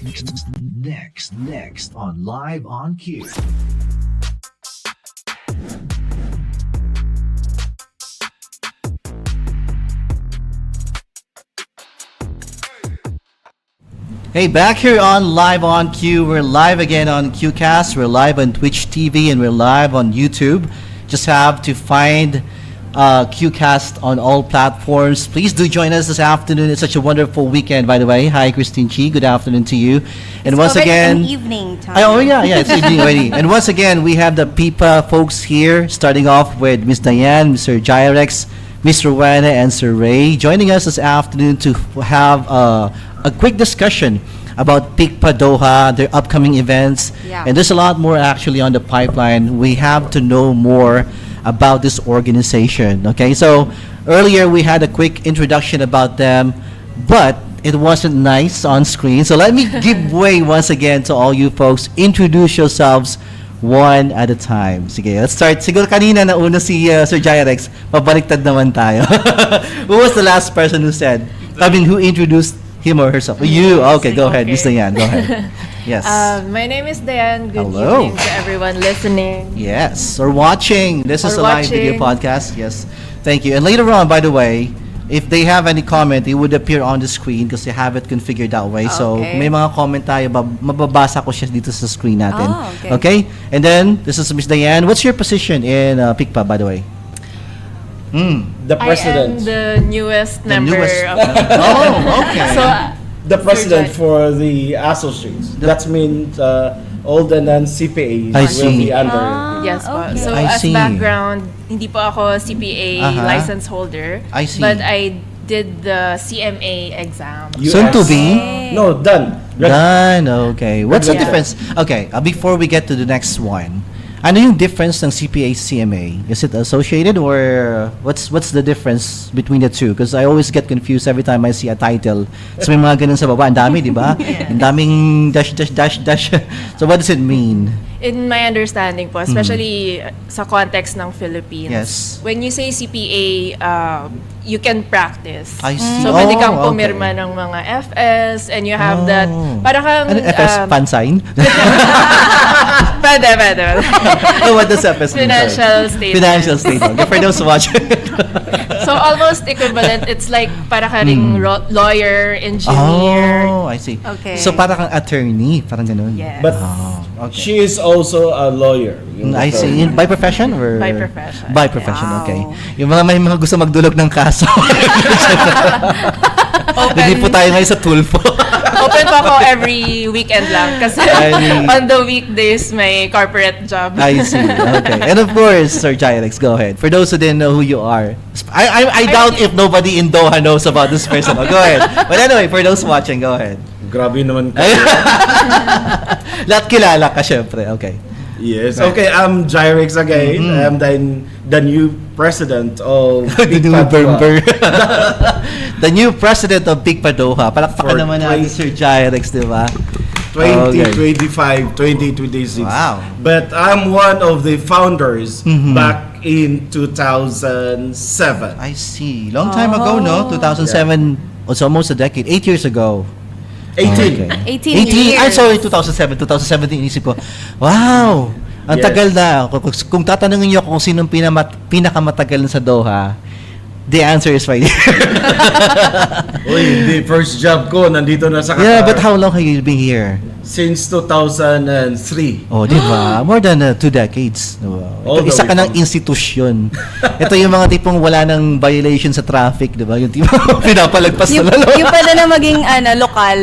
Next on Live on Cue. Hey, back here on Live on Q. We're live again on QCast. We're live on Twitch TV and we're live on YouTube. Just have to find QCast on all platforms. Please do join us this afternoon. It's such a wonderful weekend, by the way. Hi, Christine Chi. Good afternoon to you. And once again, an evening time. Oh yeah, it's evening already. And once again, we have the PIPA folks here, starting off with Miss Diane, Mr. Gyrex, Miss Rowena, and Sir Ray, joining us this afternoon to have a quick discussion about PICPA Doha, their upcoming events. Yeah. And there's a lot more actually on the pipeline. We have to know more about this organization. Okay, so earlier we had a quick introduction about them, but it wasn't nice on screen. So let me give way once again to all you folks. Introduce yourselves one at a time. Sige, let's start. Siguro kanina na una si Sir Gyrex. Pabaliktad naman tayo. Who was the last person who said? Who introduced him or herself? You. Okay, go ahead. Okay. Miss Diane, go ahead. Yes. My name is Diane. Good Hello. evening to everyone listening. Yes, or watching. This is a Or live video watching. podcast. Yes. Thank you. And later on, by the way, if they have any comment, it would appear on the screen because you have it configured that way. So, Okay. may mga comment tayo, mababasa ko siya dito sa screen natin. Oh, okay. And then, this is Miss Diane. What's your position in PICPA, by the way? The I am president. the newest The member newest- of Oh, okay. So, The president Sir Jai. for the associates. That means all the non-CPAs I will see. be under. yes po. okay. So, I as see. background, hindi po ako CPA Aha. license holder. I see. But I did the CMA exam. Soon to be? No, done. Done. Okay. What's the Yeah. difference? Okay, before we get to the next one, ano yung difference ng CPA CMA? Is it associated or what's the difference between the two? Because I always get confused every time I see a title. So may mga ganun sa baba, ang dami, di ba? Ang daming dash dash dash dash. So what does it mean? In my understanding po, especially sa context ng Philippines, Yes. when you say CPA, you can practice. I see. So, pwede kang Oh, okay. pumirma ng mga FS and you have that, Oh. para kang, Ano FS? Fan sign? pwede. Oh, what does FS mean? Sorry. Financial statement. Financial statement. Okay, for those watching. So, almost equivalent. It's like, para ka ring lawyer, engineer. Oh, I see. Okay. So para kang attorney, parang ganun. Yes. But Oh, okay. she is also a lawyer. I see. By profession or? By profession. By profession, Wow. okay. Yung mga may mga gusto magdulog ng kaso. Hindi po Open, tayo ngayon sa Tulfo. open pa ako every weekend lang. Kasi Ay. on the weekdays, may corporate job. I see. Okay. And of course, Sir Gyrex, go ahead. For those who didn't know who you are, I doubt if nobody in Doha knows about this person. Oh, go ahead. But anyway, for those watching, go ahead. Grabe naman. Lahat kilala ka, syempre. Okay. Yes. Okay, I'm Gyrex again. I'm the new president of The new PICPA Doha. Berber. The new president of PICPA Doha. Palakpakan For naman natin 20 Sir Gyrex, di ba? 2025, 2026. Wow. But I'm one of the founders Mhm. back in 2007. I see. Long time ago, no? 2007. It's almost a decade. 8 years ago. 18. Okay. 18 years. I'm sorry, 2007. 2017, inisip ko. Wow! Ang Yes. tagal na. Kung tatanungin niyo kung sinong pinakamatagal na sa Doha, the answer is right here. Uy, the first job ko nandito na sa Qatar. Yeah, but how long have you been here? Since 2003. Oh, di ba? More than 2 decades. All the Isa ka way ng from- institusyon. Ito yung mga tipong wala ng violation sa traffic, di ba? Yung tipong pinapalagpas na lalo. Yung pala na maging lokal.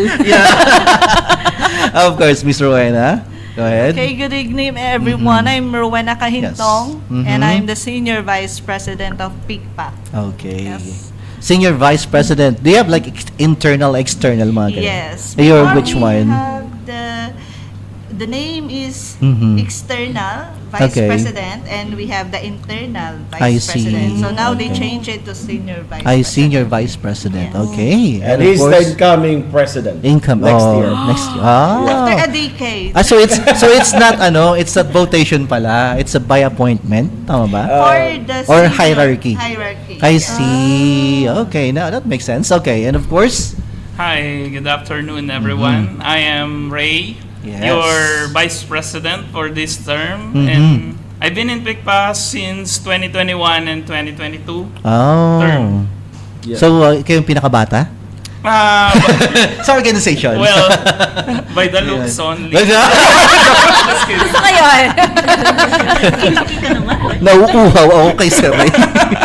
Of course, Miss Rowena. Go ahead. Okay, good evening everyone. I'm Rowena Kahintong Yes. Mhm. and I'm the Senior Vice President of PICPA. Okay. Yes. Senior Vice President. Do you have like internal, external mga ganun? Yes. You're Before which we one? have the name is Mhm. External Vice Okay. President and we have the Internal I Vice see. President. So now they Okay. changed it to Senior Vice Ay, President. Senior Vice President. Yes. Okay. And of he's the course, incoming president. income. Next year. Next year. Ah. After a decade. So it's not it's not votation pala. It's a by appointment. Tama ba? For the or senior hierarchy. Hierarchy. I see. Okay, now that makes sense. Okay, and of course, Hi, good afternoon, everyone. I am Ray, Yes. your vice president for this term, Mhm. and I've been in PICPA since 2021 and 2022. Oh. Term. Yeah. So, kayo yung pinakabata? Uh, Sa organization. well, by the looks only. Gusto ko yun. Nauuhaw ako kay Sir Ray.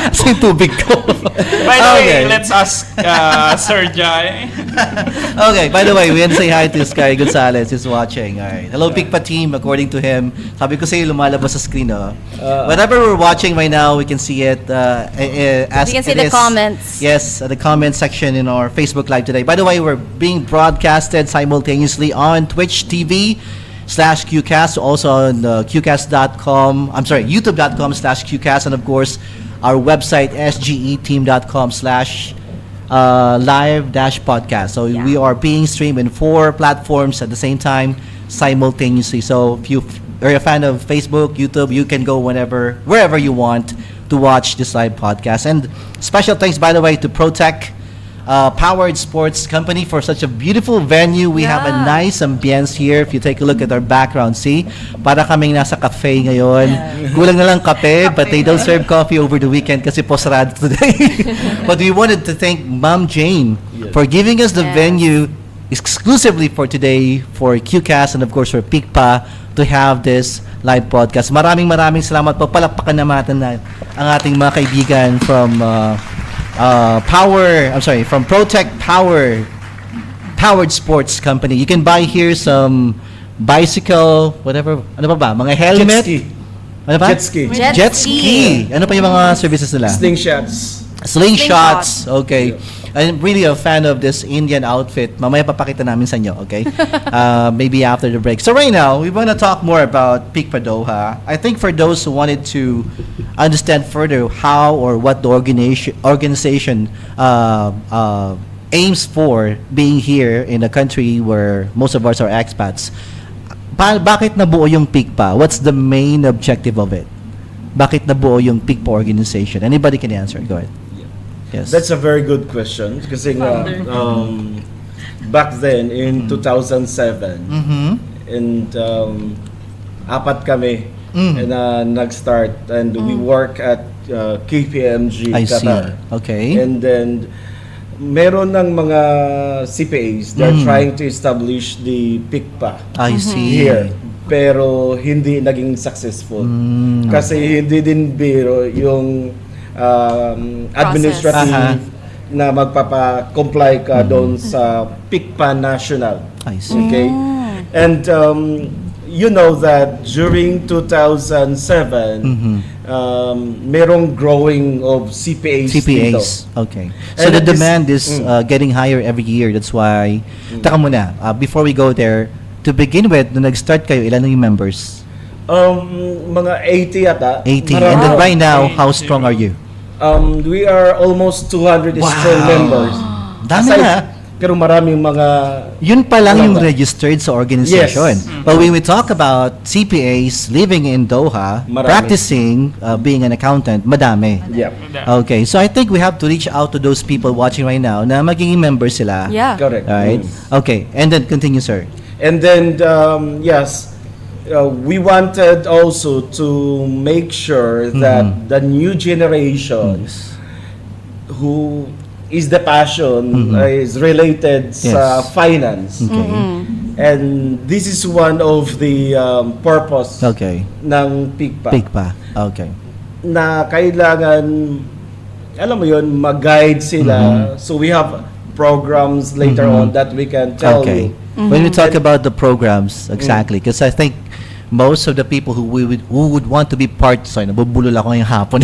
Kasi yung tubig ko. By the Okay. way, let's ask Sir Jai. Okay, by the way, we want to say hi to Sky Gonzalez who's watching. All right. Hello, Pikpa team. According to him, sabi ko sa'yo lumalabas sa screen, oh. Whatever we're watching right now, we can see it as We can see it the is. comments. Yes, the comment section in our Facebook Live today. By the way, we're being broadcasted simultaneously on Twitch TV/QCast, also on QCast.com. I'm sorry, YouTube.com/QCast, and of course, our website sgeteam.com/live-podcast. So we are being streamed in 4 platforms at the same time, simultaneously. So if you are a fan of Facebook, YouTube, you can go wherever you want to watch this live podcast. And special thanks, by the way, to Protech Powered Sports Company for such a beautiful venue. We have a nice ambience here. If you take a look at our background, see? Para kaming nasa cafe ngayon. Kulang na lang kape, but they don't serve coffee over the weekend kasi po sarado today. But we wanted to thank Ma'am Jane for giving us the venue exclusively for today for QCast and of course for PICPA to have this live podcast. Maraming salamat po. Palakpakan naman na ang ating mga kaibigan from from Protech Powered Sports Company. You can buy here some bicycle, whatever, ano pa ba? Mga helmet? Jet ski. Ano pa? Jet ski. Jet ski. Ano pa yung mga services nila? Slingshots. Slingshots. Okay. I'm really a fan of this Indian outfit. Mamaya papakita namin sa inyo, okay? Maybe after the break. So right now, we want to talk more about PICPA Doha. I think for those who wanted to understand further how or what the organization aims for being here in a country where most of us are expats, bakit nabuo yung PICPA? What's the main objective of it? Bakit nabuo yung PICPA organization? Anybody can answer. Go ahead. Yes. That's a very good question kasi nga back then in 2007 and apat kami na nag-start and we work at KPMG I see. Qatar. Okay. And then meron ng mga CPAs that are trying to establish the PICPA I see. here. Pero hindi naging successful. Kasi hindi din biro yung administrative na magpapa-comply ka doon sa PICPA National. I see. Okay? And you know that during 2007, merong growing of CPAs dito. Okay. So And the demand is getting higher every year. That's why, taka muna, before we go there, to begin with, nung nag-start kayo, ilan yung members? Mga 80 yata. 80. Marami. And then right now, how strong are you? We are almost 200 strong members. Dami na. Pero maraming mga Yun pa lang yung Wala. registered sa organization. Yes. But when we talk about CPAs living in Doha, Marami. practicing being an accountant, madami. yeah, Okay, so I think we have to reach out to those people watching right now na magiging members sila. Yeah. correct. Right? Okay, and then continue, sir. And then yes, we wanted also to make sure that the new generation who is the passion is related sa finance. Okay. And this is one of the purpose Okay. ng PICPA. Big pa. Okay. Na kailangan, alam mo yun, mag-guide sila. So we have programs later on that we can tell Okay. you. When we talk about the programs, exactly, because I think most of the people who would want to be part, sorry, nabubulol ako ngayong hapon.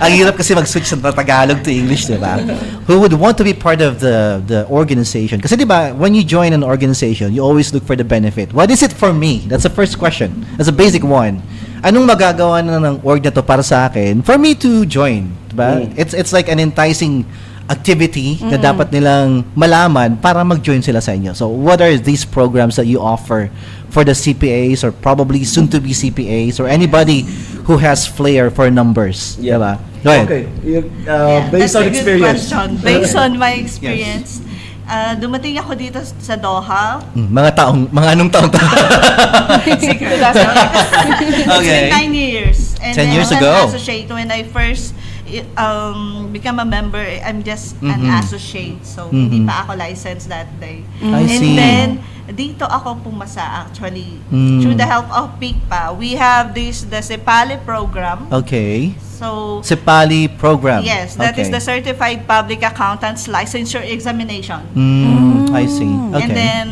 Ang hirap kasi mag-switch sa Tagalog to English, di ba? Who would want to be part of the organization? Kasi di ba, when you join an organization, you always look for the benefit. What is it for me? That's the first question. That's a basic one. Anong magagawa na ng org na to para sa akin for me to join? Diba? It's like an enticing activity na dapat nilang malaman para mag-join sila sa inyo. So, what are these programs that you offer for the CPAs or probably soon-to-be CPAs or anybody who has flair for numbers? Yeah. Diba? Go ahead. Okay. Based That's on a good experience. question. Based on my experience, Dumating ako dito sa Doha. Mga anong taong to? Okay. It's been 9 years. And 10 then years as ago. an associate, when I first become a member, I'm just an associate. So, hindi pa ako licensed that day. I And see. then, dito ako pumasa actually. Through the help of PICPA. We have the CEPALI program. Okay. So, CEPALI program. yes, that is Okay. the Certified Public Accountants Licensure Examination. I see. Okay. And then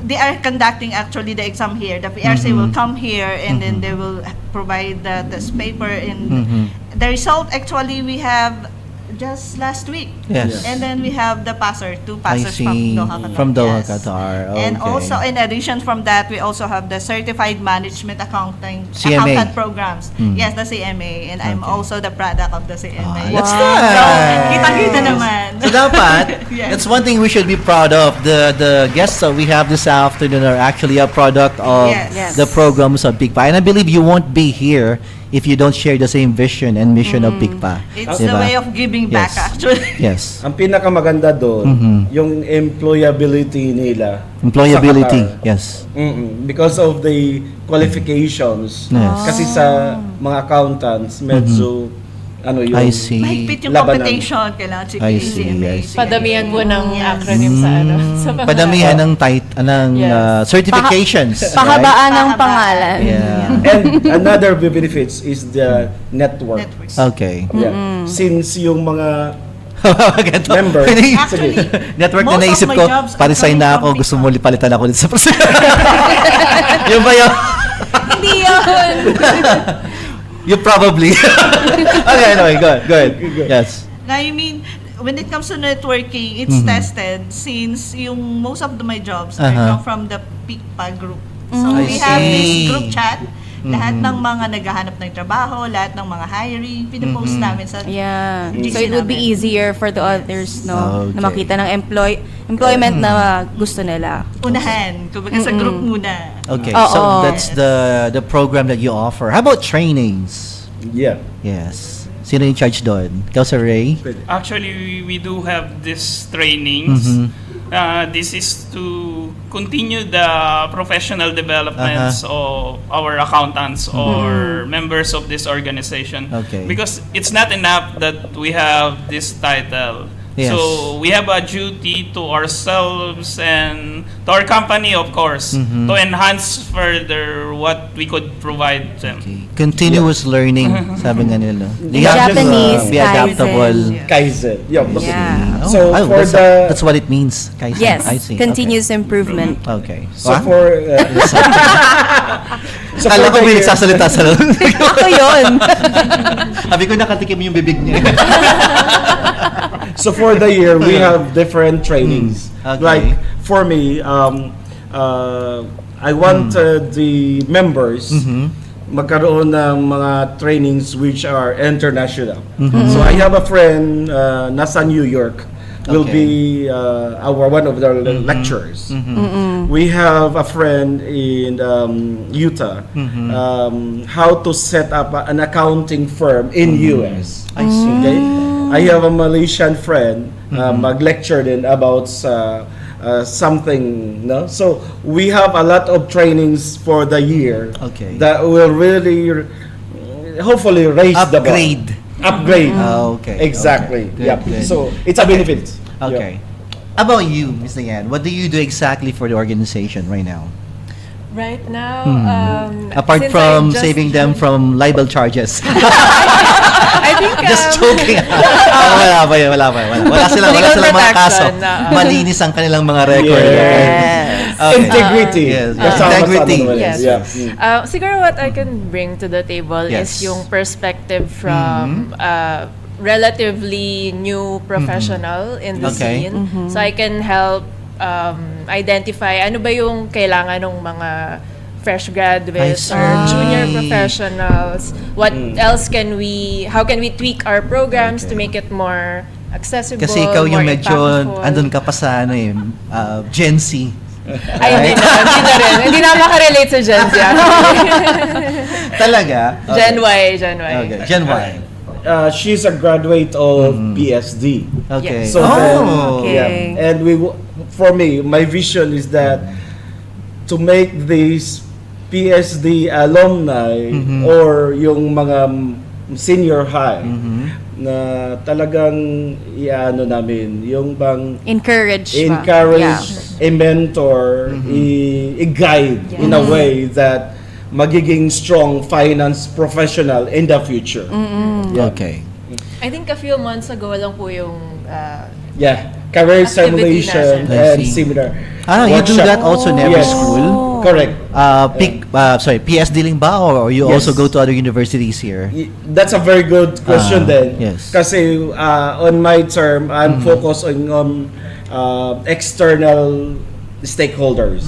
they are conducting actually the exam here. The PRC will come here and then they will provide this paper. And the result actually we have just last week. Yes. And then we have the two I passers see. from Doha, Qatar. From Doha, Yes. Qatar. And Okay. also in addition from that, we also have the Certified Management CMA. Accountant programs. Yes, the CMA. And I'm Okay. also the product of the CMA. That's So, nice. kita-kita naman. So dapat, Yes. it's one thing we should be proud of. The guests that we have this afternoon are actually a product of Yes. Yes. the programs of BICPA. And I believe you won't be here if you don't share the same vision and mission of BICPA. It's Diba? the way of giving back Yes. actually. Yes. Ang pinakamaganda doon, yung employability nila. Employability. sa Qatar. Yes. Because of the qualifications. Yes. Kasi sa mga accountants, medyo ano yung I see. Mahigpit yung Labanan. competition. Kailangan I see, CMA. I see. Padamihan po ng Yes. acronym sa sa mga... Padamihan ng Yes. certifications. right? Pahabaan ng Pahaba. pangalan. Yeah. And another benefits is the network. Networks. Okay. Yeah. Since yung mga Ganito. Member. Actually, Network na most of naisip my ko, jobs are pa-resign na coming ako, from gusto BICPA. mo palitan ako dito sa person. Yun ba yun? Hindi yun. You probably. Okay, anyway, good. Yes. I mean, when it comes to networking, it's tested since yung most of my jobs are come from the PICPA group. So I we have this see. group chat. Lahat ng mga naghahanap ng trabaho, lahat ng mga hiring, pinapost namin sa Yeah. GC So it would be namin. easier for the others, no? Na Okay. makita ng employment na gusto nila. Unahan. Kumbaga sa group muna. Okay, Oo. so that's the program that you offer. How about trainings? yeah. Yes. Sino in charge doon? Ikaw, Sir Ray? Actually, we do have these trainings. This is to continue the professional developments of our accountants or members of this organization. Okay. Because it's not enough that we have this title. Yes. So we have a duty to ourselves and to our company, of course, to enhance further what we could provide them. Okay. Continuous learning, sabi nga nila. You have to, Japanese, be adaptable. Kaizen. Kaizen. Yeah. Yeah. Oh, So for that's what it means. Kaizen. Yes, I see. continuous improvement. Okay. So Wow. for so Kala ko for the may year- nagsasalita sa Ako yun. Sabi ko nakatikim yung bibig niya. So for the year, we have different trainings. Okay. Like for me, I want the members magkaroon ng mga trainings which are international. So I have a friend nasa New York will Okay. be one of the lecturers. We have a friend in Utah how to set up an accounting firm in US. I see. Okay? I have a Malaysian friend mag-lecture din about something, no? So we have a lot of trainings for the year Okay. that will really hopefully raise the bar. Upgrade. Okay. Exactly. Okay. Good, Yep. good. So it's a benefit. Okay. How about you, Ms. Diane? What do you do exactly for the organization right now? Right now, Apart since from I just- saving them from libel charges. I think Just joking. Wala pa yun. Wala silang Legal mga kaso. protection, Malinis ang kanilang mga record. Yes. Okay. Integrity. Yes. Kasama sa Integrity. ano, Yes. Yeah. Siguro what I can bring to the table Yes. is yung perspective from relatively new professional in the Okay. scene. So I can help identify ano ba yung kailangan ng mga fresh graduates I or see. junior professionals. What else how can we tweak our programs to Okay. make it more accessible, Kasi ikaw yung more medyo, impactful? andun ka pa sa Gen Z. Ay, hindi na rin. Hindi na makarelate sa Gen Z. Talaga? Okay. Gen Y. Okay. Gen Y. she's a graduate of PSD. Okay. So Oh, then, okay. yeah. And for me, my vision is that to make these PSD alumni or yung mga senior high na talagang iano namin, yung bang Encourage ba? encourage, i-mentor, i-guide in a way that magiging strong finance professional in the future. Yeah. Okay. I think a few months ago lang po yung Yeah, career Activity simulation na, sir. I and see. similar. You do workshop. that also in every Yes. school? Correct. PSD lang ba or you Yes. also go to other universities here? That's a very good question then. Yes. Kasi on my term, I'm focused on external stakeholders.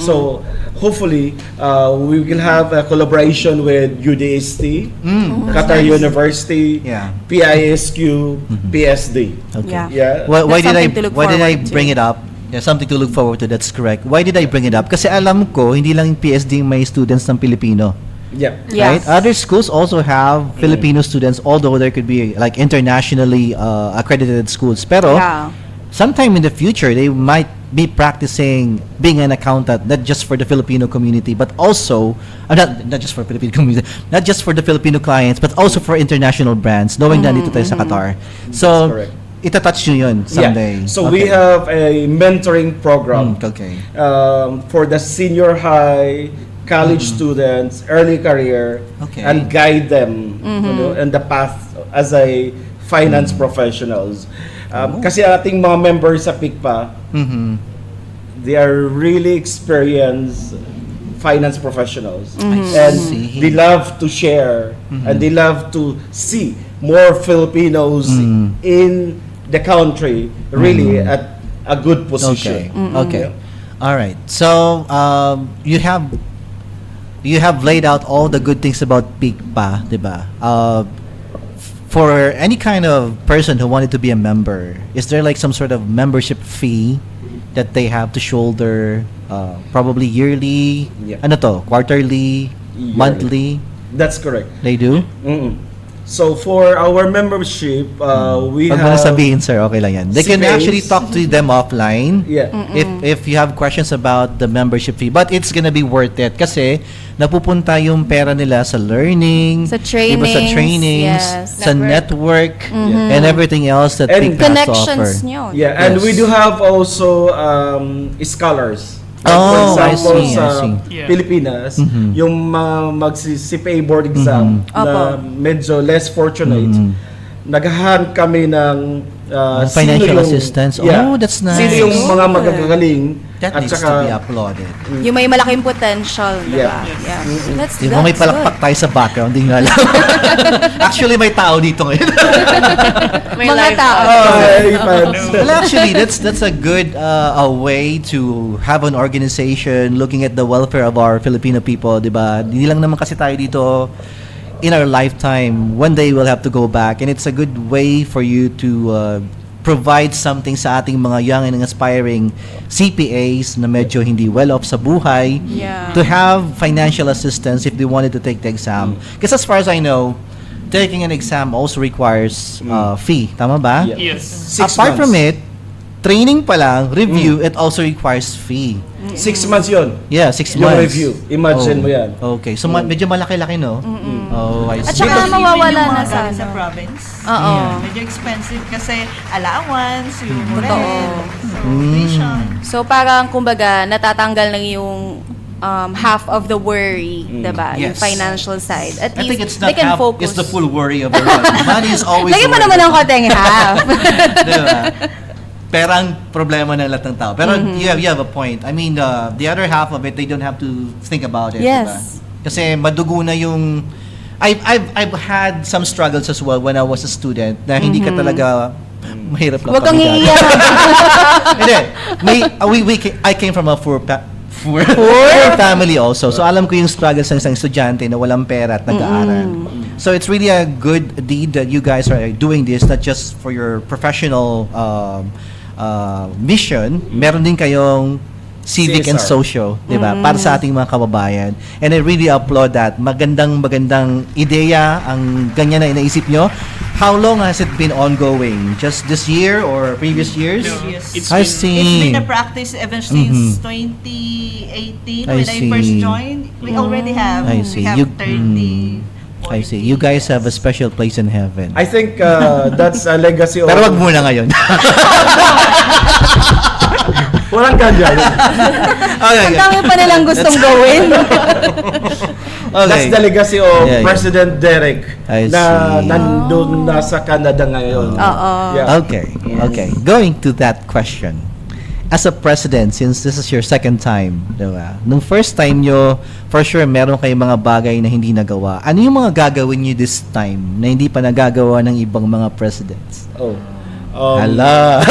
So hopefully, we will have a collaboration with UDST, Qatar University, Yeah. PISQ, PSD. Okay. Yeah. Yeah. Why That's did I something to look why did I forward to. bring it up? Yeah, something to look forward to. That's correct. Why did I bring it up? Kasi alam ko hindi lang yung PSD may students ng Pilipino. Yeah. Right? Yes. Other schools also have Filipino students, although there could be like internationally accredited schools. Pero Yeah. sometime in the future, they might be practicing being an accountant, not just for the Filipino community, but also not just for Filipino community, not just for the Filipino clients, but also for international brands, knowing na dito tayo sa Qatar. So, correct. itatouch nyo yun someday. Yeah. So we have a mentoring program. Okay. For the senior high, college students, early career, Okay. and guide them you know, in the path as a finance professionals. Kasi ating mga members sa PICPA, they are really experienced finance professionals. And see. they love to share and they love to see more Filipinos in the country really at a good position. Okay. All right. So, you have laid out all the good things about PICPA, 'di ba? For any kind of person who wanted to be a member, is there like some sort of membership fee that they have to shoulder? Probably yearly? Yeah. Ano to? Quarterly? Yearly. Monthly? That's correct. They do? So for our membership, we Huwag mo na have sabihin, sir. Okay lang yan. They can CPAs. actually talk to them offline. Yeah. If you have questions about the membership fee, but it's gonna be worth it kasi napupunta yung pera nila sa learning, Sa iba sa trainings, yes. sa network, and everything else that And PICPA has to offer. Connections nyo. Yeah, and we Yes. do have also scholars. Like Oh, for I example, see, I sa see. Yeah. Pilipinas, yung mag-CPA board exam na medyo less fortunate, naghahanap kami ng Financial sino yung- assistance. Yeah. Oh, that's nice. Sino yung mga magagagaling That at needs to saka be applauded. Yung may malaking potential, di ba? Yeah. Yeah. Di ba may palakpak tayo sa background? Hindi nga alam. Actually, may tao dito ngayon. may Mga live tao. Hey, fans. Well, actually, that's a good a way to have an organization looking at the welfare of our Filipino people, di ba? Hindi lang naman kasi tayo dito in our lifetime. One day we'll have to go back, and it's a good way for you to provide something sa ating mga young and aspiring CPAs na medyo hindi well off sa buhay Yeah. to have financial assistance if they wanted to take the exam. Because as far as I know, taking an exam also requires fee. Tama ba? Yeah. Yes. 6 Apart months. from it, training pa lang, review, it also requires fee. 6 months yun. Yeah, 6 Yung months. review. Imagine mo yan. Okay, so medyo malaki-laki, no? Oh, I At see. saka Even mawawala yung na mga sa galing sa ano. province. Oo. Medyo expensive kasi allowance, yung Totoo. rent, so tuition. So parang kumbaga natatanggal na yung half of the worry, diba? Yung Yes. financial side. At I least think it's they not can half, focus. it's the full worry of everyone. Money is always Lagyan mo worry. naman ng konting half. Diba? Pera ang problema ng lahat ng tao. Pero you have a point. I mean, the other half of it, they don't have to think about it. Yes. Diba? Kasi madugo na yung... I've had some struggles as well when I was a student na hindi ka talaga mahirap lang Huwag kang pamigay. iiyak. Hindi. I came from a poor family also. So alam ko yung struggles ng isang estudyante na walang pera at nag-aaral. So it's really a good deed that you guys are doing this, not just for your professional mission. Meron din kayong civic and CSR. social, 'di ba? Para sa ating mga kababayan. And I really applaud that. Magandang ideya ang ganyan na inaisip nyo. How long has it been ongoing? Just this year or previous years? Yes. It's I been- see. It's been a practice ever since 2018 I when I first see. joined. We already have. I see. We have 30. I see. You guys have a special place in heaven. I think that's a legacy of... Pero wag muna ngayon. Walang ganyan. Ang dami pa nilang gustong gawin. That's the legacy of Yeah, yeah. President Derek I na see. nandun na sa Canada ngayon. Oo. Yeah. Okay. Okay. Going to that question. As a president, since this is your second time, diba? Nung first time nyo, for sure, meron kayong mga bagay na hindi nagawa. Ano yung mga gagawin nyo this time na hindi pa nagagawa ng ibang mga presidents? Oh. Hala!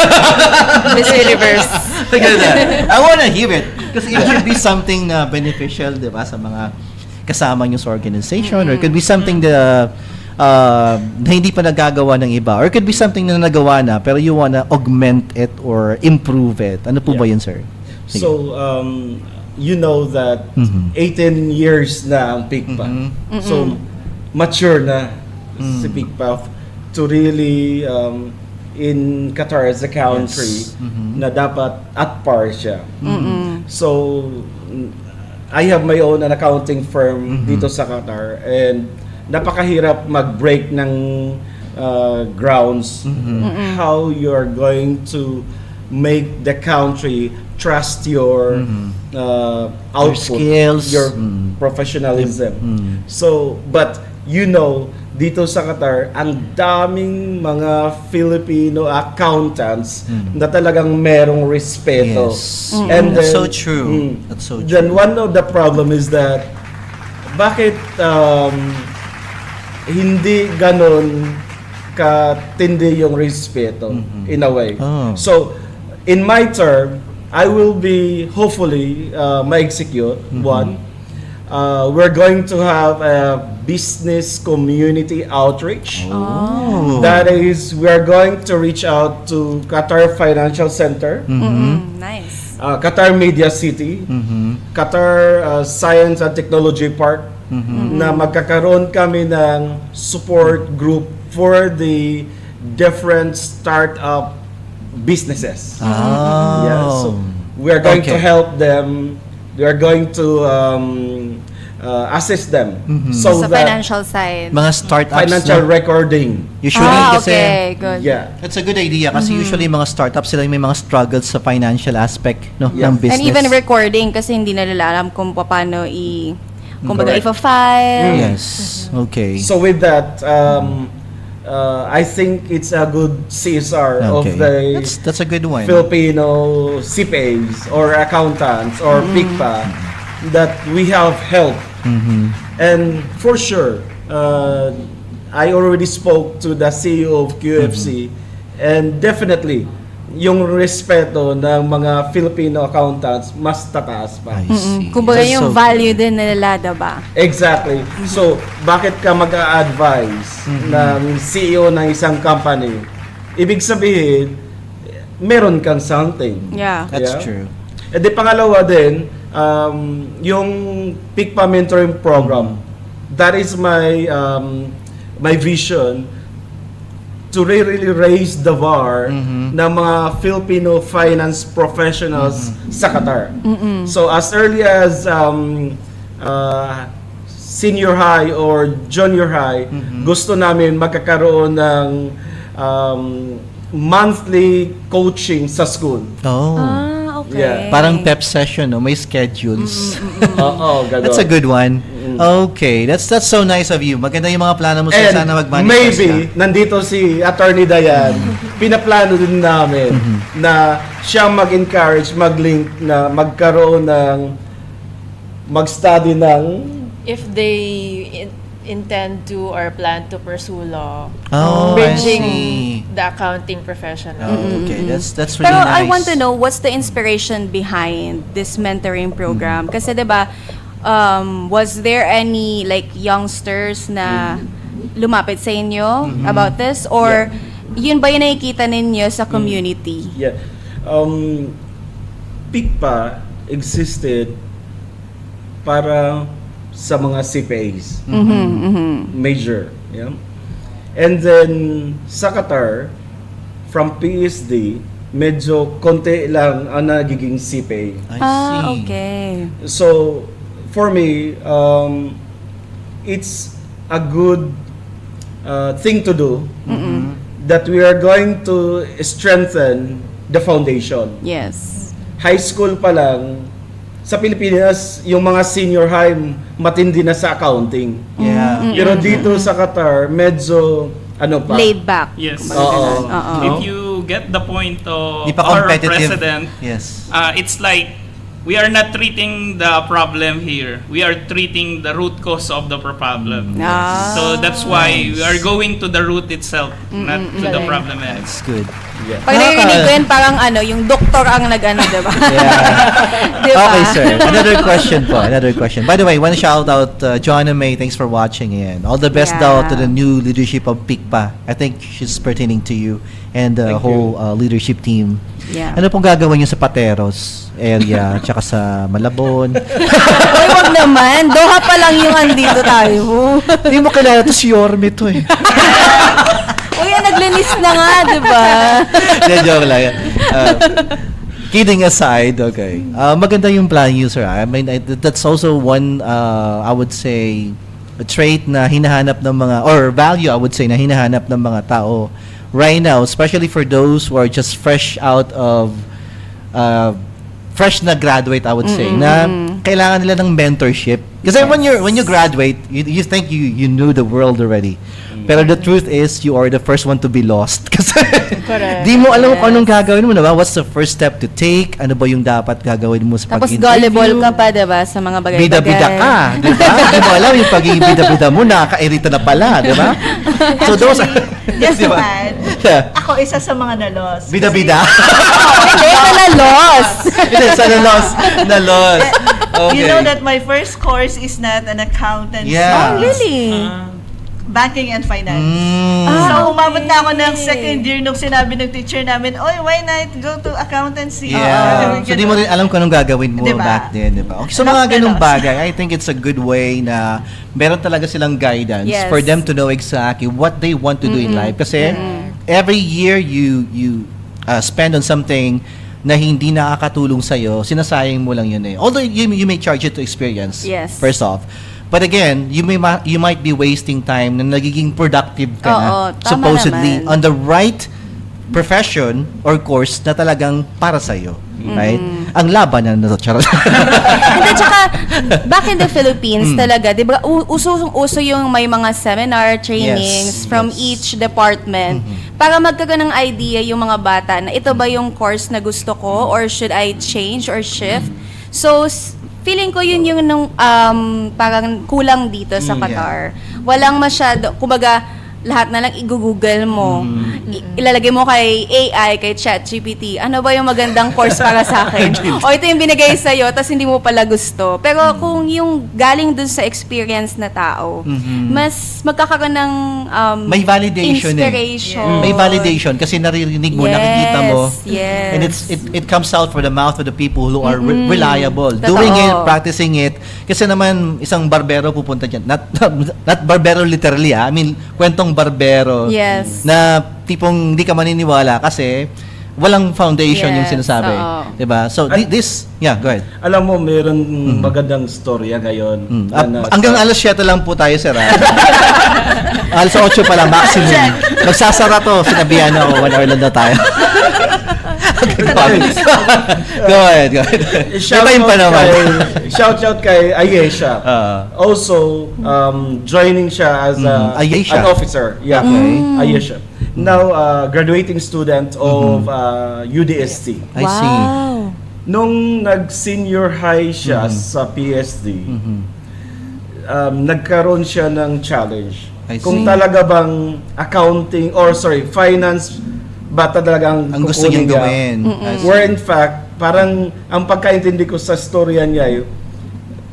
Miss Universe. Look at that. I wanna hear it. Kasi it should be something na beneficial, di ba, sa mga kasama nyo sa organization, or it could be something na hindi pa nagagawa ng iba, or it could be something na nagawa na pero you wanna augment it or improve it. Ano po ba Yeah. yun, sir? Sige. So, you know that 18 years na ang PICPA. So, mature na si PICPA to really in Qatar as a country na dapat at par siya. So, I have my own an accounting firm dito sa Qatar, and napakahirap mag-break ng grounds how you're going to make the country trust your output, skills. your professionalism. So, but you know, dito sa Qatar, ang daming mga Filipino accountants na talagang merong respeto. Yes. And That's then, so true. That's so true. Then one of the problem is that bakit hindi ganon katindi yung respeto in a way. Oh. So, in my term, I will be hopefully ma-execute one. We're going to have a business community outreach. Oh. That is, we are going to reach out to Qatar Financial Center, Nice. Qatar Media City, Qatar Science and Technology Park, na magkakaroon kami ng support group for the different startup businesses. Oh. Yeah, so we are going to Okay. help them. We are going to assist them. So Sa that financial side. Mga startups financial na, recording. usually kasi okay, good. Yeah. it's a good idea kasi usually mga startups sila yung may mga struggles sa financial aspect no Yeah. ng business. And even recording kasi hindi nila alam kung paano kumbaga Correct. i-file. Yes. Okay. So with that, I think it's a good CSR of Okay. the That's a good one. Filipino CPAs or accountants or PICPA that we have helped. And for sure, I already spoke to the CEO of QFC, and definitely yung respeto ng mga Filipino accountants mas tataas pa. I see. Kumbaga That's yung so value din nila, diba? Exactly. So, bakit ka mag-a-advise ng CEO ng isang company? Ibig sabihin, meron kang something. Yeah. That's Yeah. true. E di pangalawa din, yung PICPA mentoring program, that is my my vision to really raise the bar ng mga Filipino finance professionals sa Qatar. So as early as senior high or junior high, gusto namin magkakaroon ng monthly coaching sa school. Oh. Ah, okay. Yeah. Parang pep session, no? May schedules. Oo, gano'n. That's a good one. Okay, that's so nice of you. Maganda yung mga plano mo And sana mag-manifest maybe, ka. nandito si Attorney Dayan, pinaplano din namin na siya mag-encourage, mag-link na magkaroon ng mag-study ng If they intend to or plan to pursue law, Oh, I bridging see. the accounting professional. Oh, okay, that's really Pero nice. I want to know what's the inspiration behind this mentoring program? Kasi 'di ba was there any like youngsters na lumapit sa inyo about this, or yun ba yung nakikita ninyo sa community? PICPA existed para sa mga CPAs. Major. Yeah? And then, sa Qatar, from PSD, medyo konti lang ang nagiging CPA. I see. Okay. So, for me, it's a good thing to do that we are going to strengthen the foundation. Yes. High school pa lang, sa Pilipinas, yung mga senior high, matindi na sa accounting. Yeah. Pero dito sa Qatar, medyo, ano pa? Laid back. Yes. Oo. If you get the point of Di pa our competitive. president, Yes. it's like we are not treating the problem here. We are treating the root cause of the problem. Ah. So that's why we are going to the root itself, not to the Galing. problem. That's good. Yeah. Pag narinig ko yun, parang yung doktor ang nag-ano, diba? Yeah. Diba? Okay, sir. Another question. By the way, one shout out, Joanna May, thanks for watching and all the best Yeah. daw to the new leadership of PICPA. I think she's pertaining to you and the Thank whole leadership team. Yeah. Ano pong gagawin niyo sa Pateros area tsaka sa Malabon? Uy, wag naman. Doha pa lang yung andito tayo. Hindi mo kilala to si Yorme to eh. Uy, naglinis na nga, diba? Hindi, joke lang. Kidding aside, okay. Maganda yung plan niyo, sir. I mean, that's also one, I would say, a trait na hinahanap ng mga, or value, I would say, na hinahanap ng mga tao right now, especially for those who are just fresh out of, fresh na graduate, I would say, na kailangan nila ng mentorship. Kasi when you graduate, you think you knew the world already. Pero the truth is, you are the first one to be lost. Kasi Correct. di mo alam kung anong gagawin mo, diba? What's the first step to take? Ano ba yung dapat gagawin mo sa Tapos pag-interview? gullible ka pa, diba? Sa mga bagay-bagay. Bida-bida ka, di ba? Hindi mo alam yung pagiging bida-bida mo, nakaka-irita na pala, di ba? So those are... Just di to ba? add, Yeah. ako isa sa mga nalos. Bida-bida? Hindi ka na lost. Hindi, sa na-lost. Na-lost. Okay. You know that my first course is not an accountancy. Yeah. Oh, really? Banking and finance. Mm. So, umabot na ako ng second year nung sinabi ng teacher namin, oy, why not go to accountancy? Yeah. So, di mo rin alam kung anong gagawin mo Diba? back then, di ba? Okay, so, Lost mga na ganung lost. bagay, I think it's a good way na meron talaga silang guidance Yes. for them to know exactly what they want to do in life. Kasi, every year you spend on something na hindi nakakatulong sa'yo, sinasayang mo lang yun eh. Although, you may charge it to experience, Yes. first off. But again, you might be wasting time na nagiging productive ka na, Oo, tama supposedly, naman. on the right profession or course na talagang para sa'yo. Right? Ang laban na charot. Hindi, tsaka, back in the Philippines talaga, di ba, uso yung may mga seminar, trainings Yes, from yes. each department para magkaroon ng idea yung mga bata na ito ba yung course na gusto ko or should I change or shift. So, feeling ko yun yung nung, parang kulang dito sa Qatar. Walang masyado, kumbaga, lahat na lang i-google mo. Ilalagay mo kay AI, kay ChatGPT, ano ba yung magandang course para sa akin? O ito yung binigay sa'yo, tapos hindi mo pala gusto. Pero kung yung galing dun sa experience na tao, mas magkakaroon ng May validation inspiration. May validation kasi naririnig mo, nakikita mo. Yes. And it comes out from the mouth of the people who are reliable. Totoo. Doing it, practicing it. Kasi naman, isang barbero pupunta dyan. Not barbero literally, I mean, kwentong barbero. Yes. Na tipong hindi ka maniniwala kasi walang foundation yung Yes, sinasabi. oo. Diba? So, yeah, go ahead. Alam mo, meron magandang storya ngayon. Hanggang alas 7 lang po tayo, sir. Alas 8 pa lang, maximum. Magsasara to, sinabihan na ako, 1 hour lang na tayo. Go ahead. Iba pa naman. Shout out kay Ayesha. Also, joining siya as Ayesha. an officer. Yeah, Ayesha. Now, graduating student of UDST. I see. Wow. Nung nag-senior high siya sa PSD, nagkaroon siya ng challenge. I Kung see. talaga bang finance ba talagang Ang gusto kukunin niyang niya? gawin. I see. Where in fact, parang ang pagkaintindi ko sa storya niya,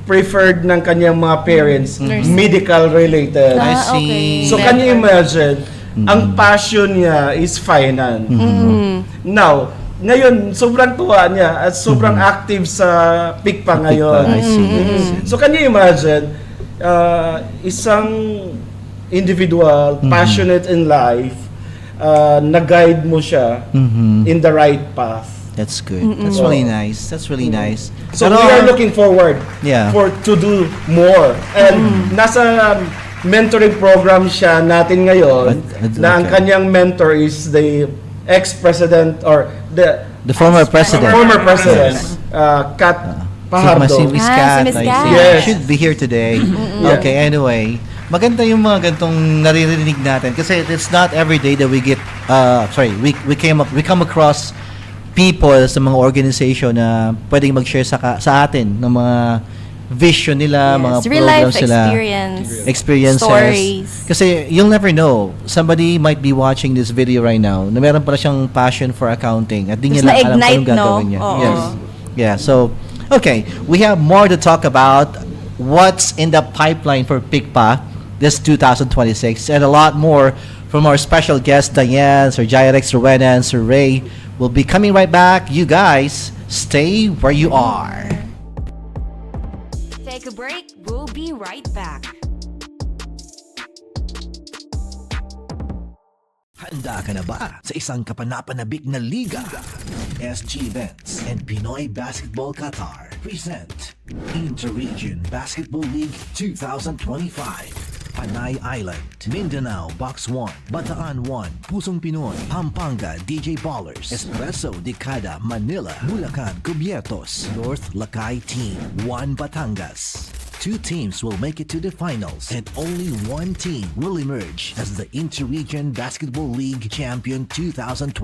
preferred ng kanyang mga parents, medical related. I Ah, see. okay. So can you imagine, ang passion niya is finance. Now, ngayon, sobrang tuwa niya at sobrang active sa PICPA ngayon. I see. So can you imagine, isang individual, passionate in life, na-guide mo siya in the right path. That's good. That's really nice. That's really nice. So Pero- we are looking forward Yeah. to do more. And nasa mentoring program siya natin ngayon na ang Okay. kanyang mentor is the ex-president or The former president. former president, Kat Pajardo. Si Miss Ah, Kat, si Miss I Kat. see. Yes. Should be here today. Okay, anyway. Maganda yung mga gantong naririnig natin kasi it's not every day that we get we come across people sa mga organization na pwedeng mag-share sa atin ng mga vision nila, mga Yes, real life programs nila, experiences. stories. Kasi you'll never know. Somebody might be watching this video right now na meron pala siyang passion for accounting at di Tapos niya lang alam kung na-ignite, anong gagawin no? niya. Oo. Yes. Yeah, so, okay. We have more to talk about what's in the pipeline for PICPA this 2026 and a lot more from our special guests, Diane, Sir Jairek, Sir Wena, and Sir Ray. We'll be coming right back. You guys, stay where you are. Take a break. We'll be right back. Handa ka na ba sa isang kapanapanabik na liga? SG Events and Pinoy Basketball Qatar present Inter-Region Basketball League 2025. Panay Island, Mindanao, Box 1, Bataan 1, Pusong Pinoy, Pampanga, DJ Ballers, Espresso Decada, Manila, Bulacan, Cubiertos, North Lakay Team, 1 Batangas. 2 teams will make it to the finals and only 1 team will emerge as the Inter-Region Basketball League Champion 2025.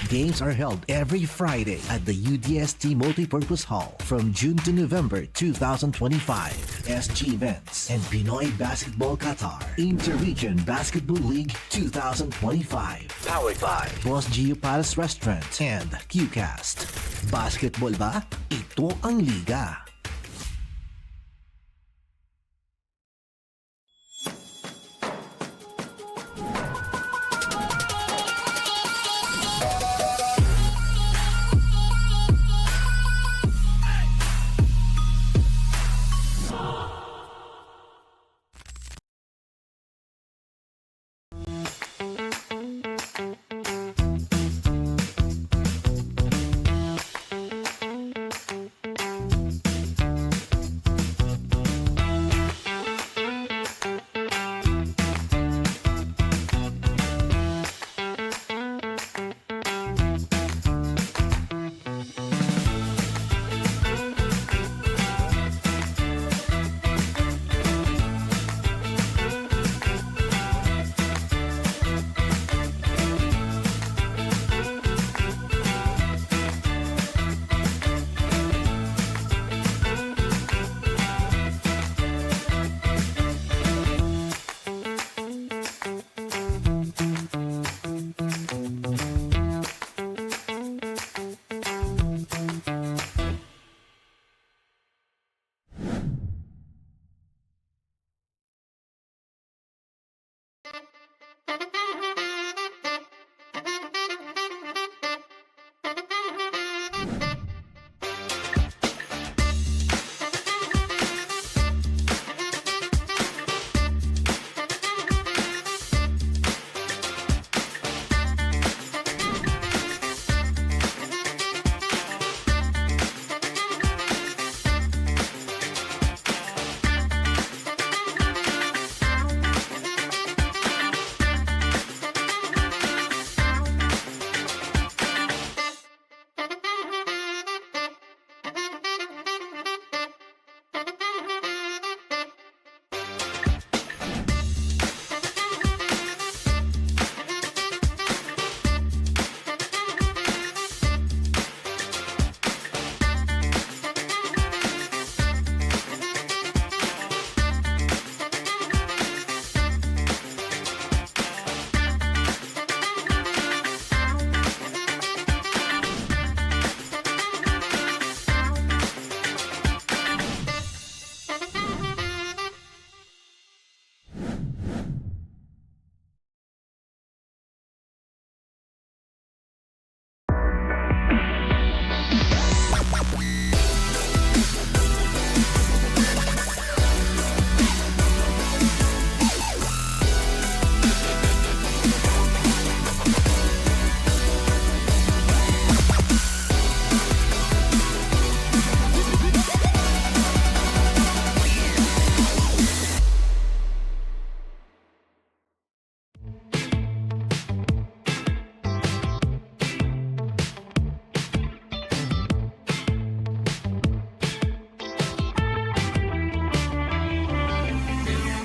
Games are held every Friday at the UDST Multipurpose Hall from June to November 2025. SG Events and Pinoy Basketball Qatar Inter-Region Basketball League 2025. Powered by Boss Gio Palace Restaurant and QCast. Basketball ba? Ito ang liga.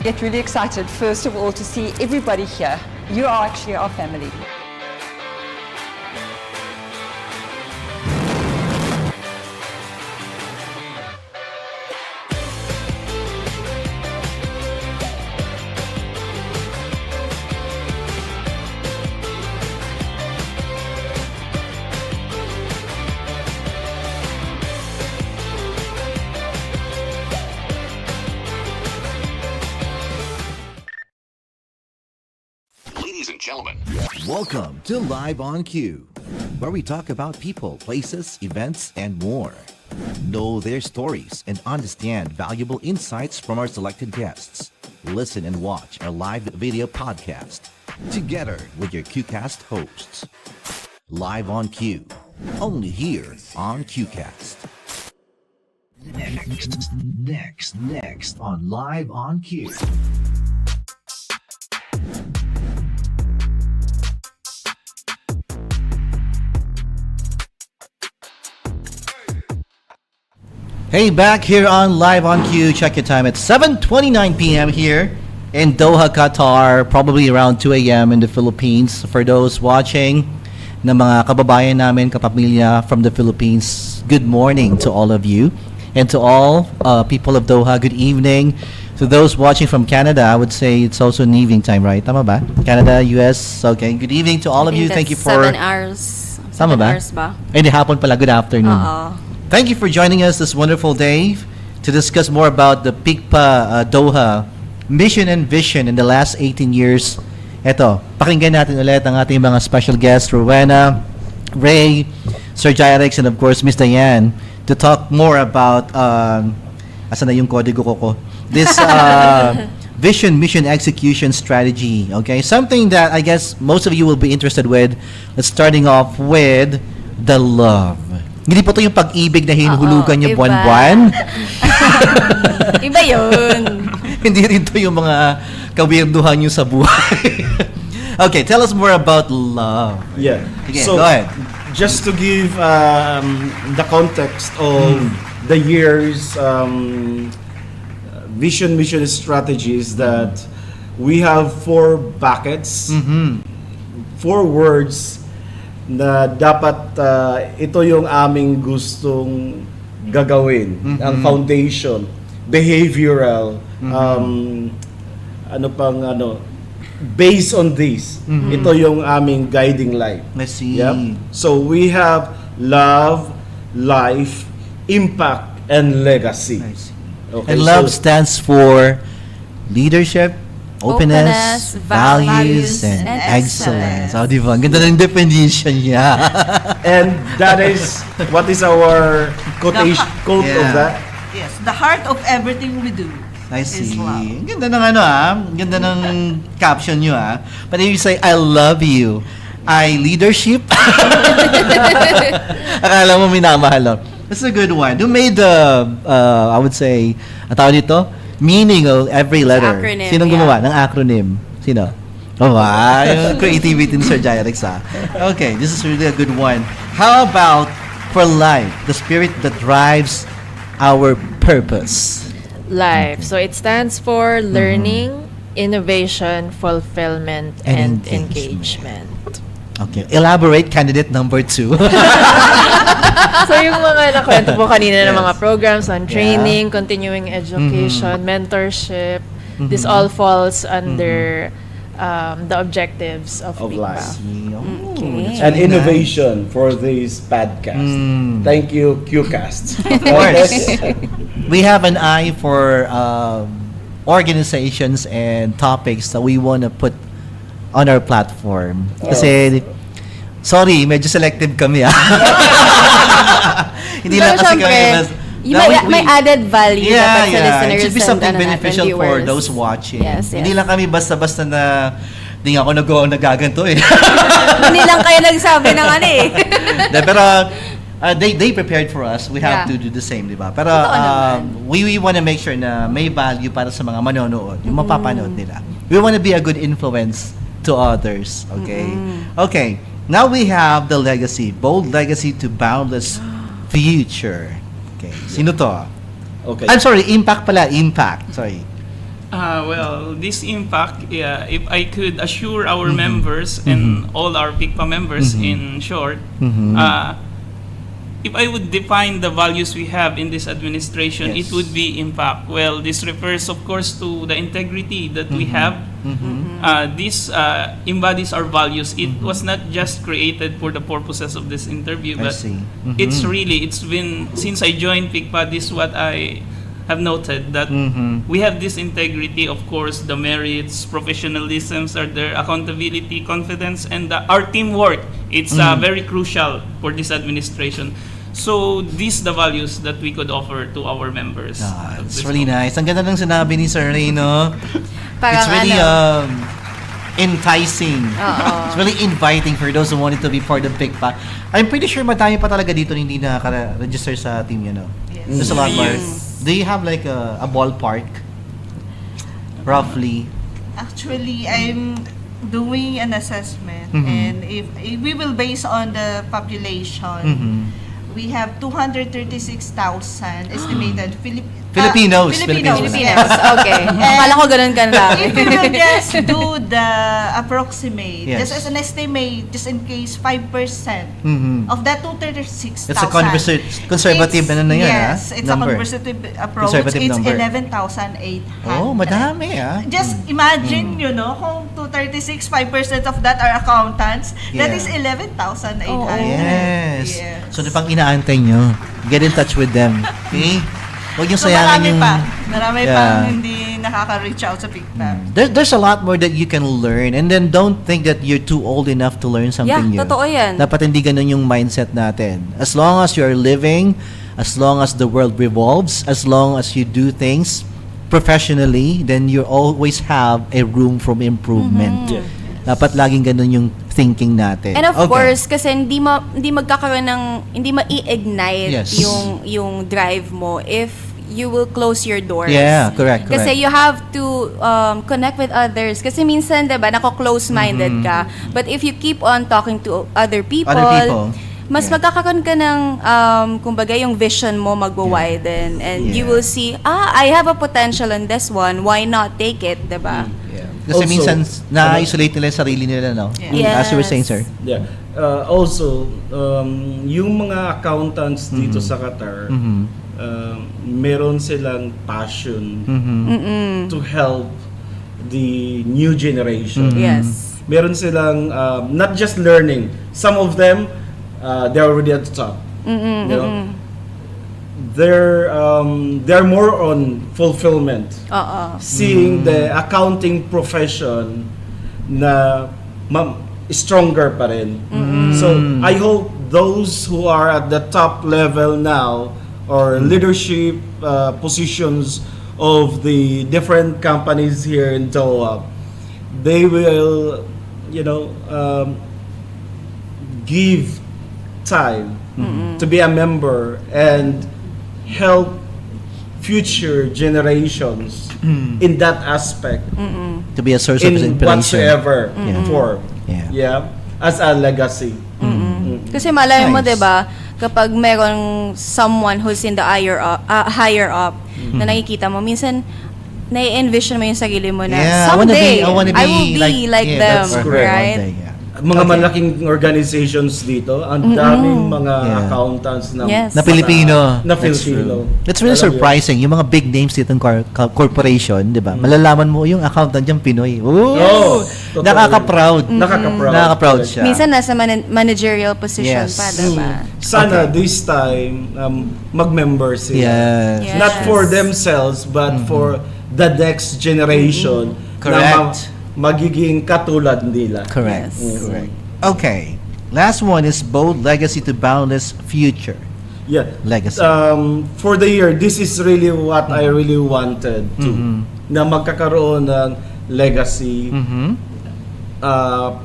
get really excited, first of all, to see everybody here. You are actually our family. Ladies and gentlemen, Welcome to Live on Cue, where we talk about people, places, events, and more. Know their stories and understand valuable insights from our selected guests. Listen and watch our live video podcast together with your QCast hosts. Live on Cue, only here on QCast. Next on Live on Cue. Hey, back here on Live on Cue. Check your time at 7:29 p.m. here in Doha, Qatar. Probably around 2 a.m. in the Philippines. For those watching, na mga kababayan namin, kapamilya from the Philippines, good morning to all of you. And to all people of Doha, good evening. To those watching from Canada, I would say it's also an evening time, right? Tama ba? Canada, US. Okay, good evening to all of you. Thank you for... 7 hours. Tama 7 ba? hours ba? Hindi, hapon pala. Good afternoon. Oo. Thank you for joining us this wonderful day to discuss more about the PICPA Doha mission and vision in the last 18 years. Eto, pakinggan natin ulit ang ating mga special guests, Rowena, Ray, Sir Jairix, and of course, Miss Diane, to talk more about, asan na yung kodigo ko? This vision, mission, execution strategy. Okay, something that I guess most of you will be interested with. Let's starting off with the love. Hindi po ito yung pag-ibig na hinuhulugan niyo iba. buwan-buwan. Iba yun. Hindi rin ito yung mga kawirduhan niyo sa buhay. Okay, tell us more about love. Yeah. Sige, So, go ahead. just to give the context of the year's vision, mission, strategies, that we have 4 buckets, 4 words na dapat ito yung aming gustong gagawin. Ang foundation, behavioral, based on this, ito yung aming guiding light. Let's see. Yep. So we have love, life, impact, and legacy. I see. Okay, And love so- stands for leadership, openness, Openness, values, and and excellence. excellence. Oh, di ba? Ang ganda ng definition niya. and that is what is our quotation quote of Yeah. that. Yes, the heart of everything we do I is see. love. Ang ganda ng ang ganda ng caption niyo But if you say, I love you, leadership. Akala mo minamahal. That's a good one. Who made the, I would say, ang tawag dito? Meaning of every letter. Acronym, Sinong yeah. gumawa ng acronym? Sino? Oh, wow. Yung creativity ni Sir Jairix, Okay, this is really a good one. How about for life, the spirit that drives our purpose? Life. So it stands for learning, innovation, fulfillment, And and engagement. engagement. Okay, elaborate candidate number 2. So yung mga nakwento po kanina ng mga Yes. programs on training, continuing education, mentorship, this all falls under the objectives of Of PICPA. life. Okay. And innovation for this podcast. Thank you, QCast. Of course. We have an eye for organizations and topics that we want to put on our platform. Kasi, sorry, medyo selective kami Hindi lang kasi kami May added value dapat sa listeners. It should be and something ano natin, beneficial for viewers. those watching. Yes, yes. Hindi lang kami basta-basta na hindi nga ako nagaganto Hindi lang kayo nagsabi ng Pero they prepared for us. We have Yeah. to do the same, di ba? Pero Totoo naman. we want to make sure na may value para sa mga manonood, yung mapapanood nila. We want to be a good influence to others, okay? Okay, now we have the legacy, bold legacy to boundless future. Okay, sino to? Okay. I'm sorry, impact pala, impact. Sorry. Well, this impact, if I could assure our members and all our PICPA members in short, if I would define the values we have in this administration, Yes. it would be impact. Well, this refers, of course, to the integrity that we have. This embodies our values. It was not just created for the purposes of this interview, I but see. it's been, since I joined PICPA, this is what I have noted, that we have this integrity, of course, the merits, professionalisms are there, accountability, confidence, and our teamwork. It's very crucial for this administration. So these the values that we could offer to our members. Ah, at it's this really moment. nice. Ang ganda ng sinabi ni Sir Ray, no? Parang It's really ano, enticing. Oo. It's really inviting for those who wanted to be part of PICPA. I'm pretty sure madami pa talaga dito na hindi nakaka-register sa team yun, no? There's a lot more. Do you have like a ballpark? Roughly? Actually, I'm doing an assessment, and if we will base on the population, we have 236,000 estimated Filipinos. Filipinos. Filipinos. Okay. Akala ko ganun ka lang. If we will just do the approximate, Yes. just as an estimate, just in case 5% of that 236,000. It's a conservative ano na yan, yes, it's number. a conservative approach. Conservative It's number. 11,800. Oh, madami Just imagine, you know, kung 236, 5% of that are accountants, that Yeah. is 11,800. Yes. Yes. So, ano pang inaantay nyo? Get in touch with them. Okay? Huwag yung So sayangin marami yung... pang hindi nakaka-reach out sa PICPA. There's a lot more that you can learn, and then don't think that you're too old enough to learn something new. Yeah, totoo yan. Dapat hindi ganun yung mindset natin. As long as you're living, as long as the world revolves, as long as you do things professionally, then you always have a room for improvement. Dapat laging ganun yung thinking natin. And of Okay. course, kasi hindi magkakaroon ng, hindi ma-ignite Yes. yung drive mo if you will close your doors. Yeah, correct. Kasi you have to connect with others. Kasi minsan, diba, nako-close-minded ka. But if you keep on talking to other people, mas yeah. magkakaroon ka ng, kumbaga, yung vision mo magwa-widen. And you Yeah. will see, I have a potential in this one. Why not take it, diba? Kasi Also, minsan, na-isolate nila yung sarili nila, no? Yeah. As you were saying, sir. Yeah. Also, yung mga accountants dito sa Qatar, meron silang passion to help the new generation. Yes. Meron silang not just learning. Some of them, they're already at the top. You know? They're more on fulfillment. Seeing the accounting profession na stronger pa rin. So I hope those who are at the top level now or leadership positions of the different companies here in Doha, they will, you know, give time to be a member and help future generations in that aspect, To be a source of in inspiration. whatsoever form. Yeah. As a legacy. Kasi malay mo, Nice. 'di ba, kapag merong someone who's in the higher up na nakikita mo, minsan nai-envision mo yung sarili mo na Yeah, someday I wanna be I will be like yeah, them, that's correct. right? One day, yeah. Mga malaking organizations dito, ang daming mga Yeah. accountants na Yes. Na Pilipino. Na That's Filipino. true. It's really Alam mo yun? surprising. Yung mga big names dito ng corporation, di ba? Malalaman mo yung accountant niyang Pinoy. Ooh! Oh, totoo. Nakaka-proud. Nakaka-proud. Nakaka-proud siya. Minsan nasa managerial position Yes. pa, 'di ba? Sana this time mag-member sila. Yes. Yes. Not for themselves but for the next generation Correct. na magiging katulad nila. Correct. Yes. Correct. Okay. Last one is Bold Legacy to Boundless Future. Yeah. Legacy. For the year, this is really what I really wanted to. Na magkakaroon ng legacy,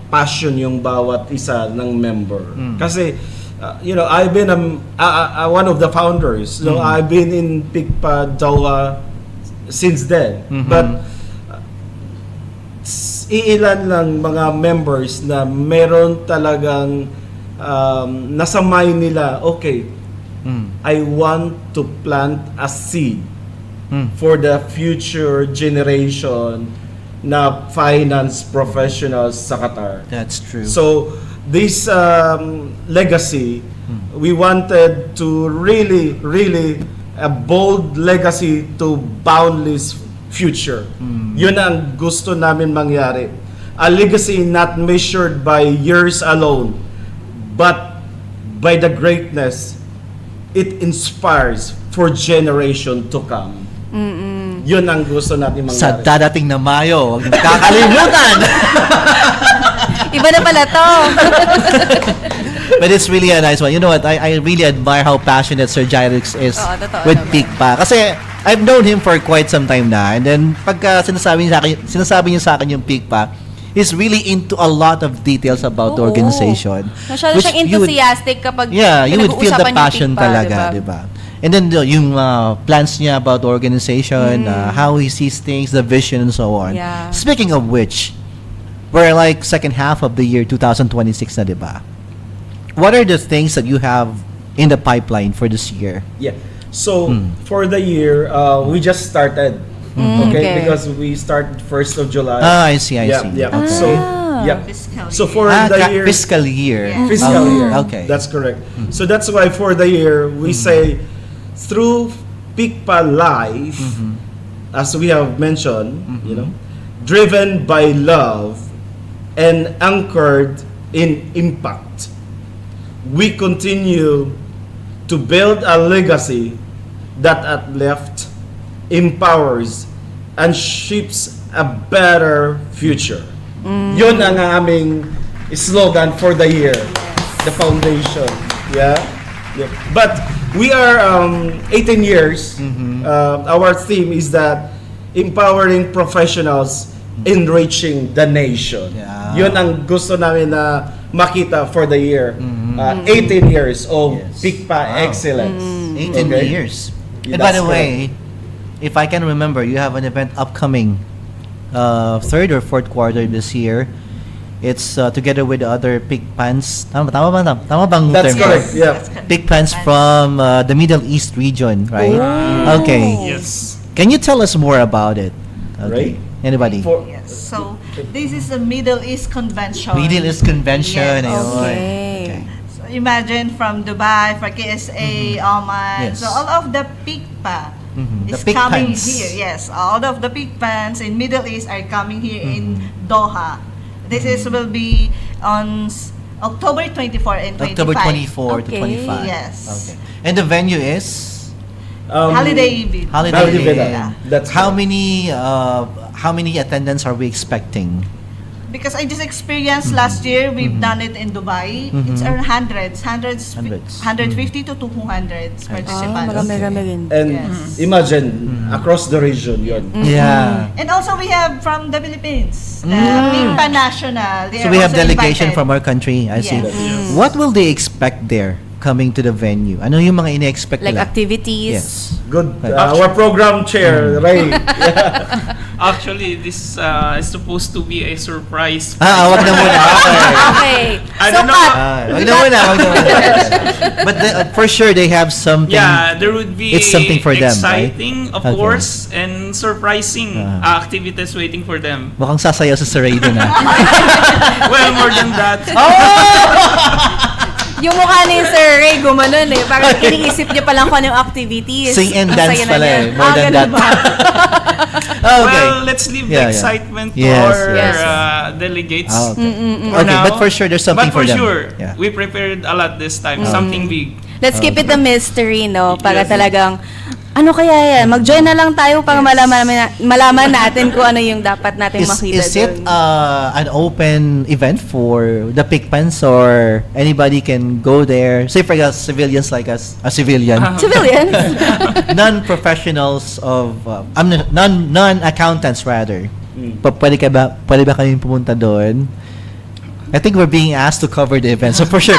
passion yung bawat isa ng member. Kasi, you know, I've been one of the founders. So I've been in PICPA Doha since then. But iilan lang mga members na meron talagang nasamay nila, okay, I want to plant a seed for the future generation na finance professionals sa Qatar. That's true. So this legacy, we wanted to really a bold legacy to boundless future. Yun ang gusto namin mangyari. A legacy not measured by years alone, but by the greatness it inspires for generation to come. Yun ang gusto natin mangyari. Sa dadating na Mayo, huwag niyo kakalimutan! Iba na pala to. But it's really a nice one. You know what? I really admire how passionate Sir Jairix is Oo, totoo with naman. PICPA. Kasi I've known him for quite some time na. And then pagka sinasabi niya sa akin yung PICPA, he's really into a lot of details about the Oo. organization. Masyado which siyang you would- enthusiastic kapag Yeah, you would feel the pinag-uusapan yung passion PICPA, talaga, diba? di ba? And then yung plans niya about the organization, how he sees things, the vision and so on. Yeah. Speaking of which, we're like second half of the year 2026 na, di ba? What are the things that you have in the pipeline for this year? Yeah. So for the year, we just started. okay. Because we started 1st of July. I see. Yeah. Okay. So yeah. Fiscal So year. for the year, fiscal year. Yeah. fiscal Oh, year. Okay. That's correct. So that's why for the year we say through PICPA Life, as we have mentioned, you know, driven by love and anchored in impact, we continue to build a legacy that uplifts, empowers, and shapes a better future. Yun ang aming slogan for the year, the foundation. Yeah. But we are 18 years. Our theme is that empowering professionals, enriching the nation. Yeah. Yun ang gusto namin na makita for the year. 18 years of Yes. PICPA Wow. excellence. 18 Okay? years. Yeah, And by that's the way, if I can remember, you have an event upcoming third or fourth quarter this year. It's together with the other PICPANs. Tama bang That's term? correct. Yeah. PICPANs from the Middle East region, right? Okay. Yes. Can you tell us more about it? Okay. Right. Anybody? For, Yes. So this is the Middle East Convention. Middle East Convention. Yes. ayun. Okay. So imagine from Dubai, for KSA, Oman. Yes. So all of the PICPA The is PICPANs. coming here. Yes, all of the PICPANs in Middle East are coming here in Doha. This is will be on October 24 and 25. October 24 to Okay. 25. Yes. Okay. And the venue is Holiday Village. Holiday Village. Village. That's how correct. many attendants are we expecting? Because I just experienced last year, we've done it in Dubai. It's around hundreds, 150 to 200 participants. Marami-rami rin. and Yes. imagine across the region yun. Yeah. And also we have from the Philippines, the PICPA National. They So are we have also delegation invited. from our country. I see. Yes. What will they expect there coming to the venue? Ano yung mga ine-expect Like nila? activities. Yes. Good. Our program chair, Ray. Actually, this is supposed to be a surprise. Wag na muna. Okay. Okay. I So, don't know. Kat, Wag na muna. But for sure they have something. Yeah, there would be It's something for them, right? exciting, of Okay. course, and surprising activities waiting for them. Mukhang sasayaw sa Saray dun Well, more than that. yung mukha ni Sir Ray gumanon eh. Parang iniisip niya palang kung anong activities. Sing and Ang dance saya na pala niya. eh. More than ganun that. ba? Okay. Well, let's leave Yeah, yeah. the excitement to Yes, our yes. delegates. Okay. For Okay, now. but for sure there's something But for for them. sure, Yeah. we prepared a lot this time. Something big. Let's keep it a mystery, no? Para Yes. talagang, ano kaya yan? Mag-join na lang tayo para malaman natin kung ano yung dapat natin makita Is it dun. an open event for the PICPANs or anybody can go there? Say for us, civilians like us, a civilian, Civilians? non-professionals of, non-accountants rather. Pwede ba kami pumunta doon? I think we're being asked to cover the event. So for sure.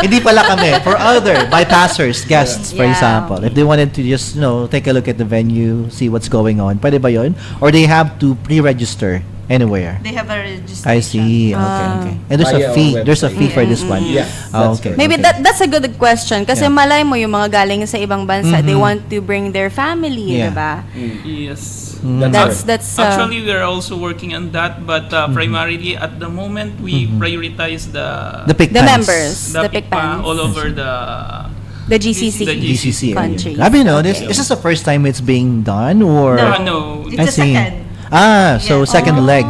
hindi pala kami. For other bypassers, guests, for Yeah. example. If they wanted to just, take a look at the venue, see what's going on, pwede ba yun? Or they have to pre-register Anywhere. They have a registration. I see. Okay, okay. And there's Via a our fee. There's a website. fee for this one. Yeah, Oh, that's okay. correct. Maybe okay. that's a good question. Kasi Yeah. malay mo yung mga galing sa ibang bansa, they Mhm. want to bring their family, Yeah. diba? Yes. That's Actually, we're also working on that, but primarily at the moment, we prioritize the pick the pans. members, the PICPA PICPANs, all over the GCC. the GCC area. countries. I mean, no, this Okay. is this the first time it's being done, or No. It's I a see. second. So Yeah. second leg.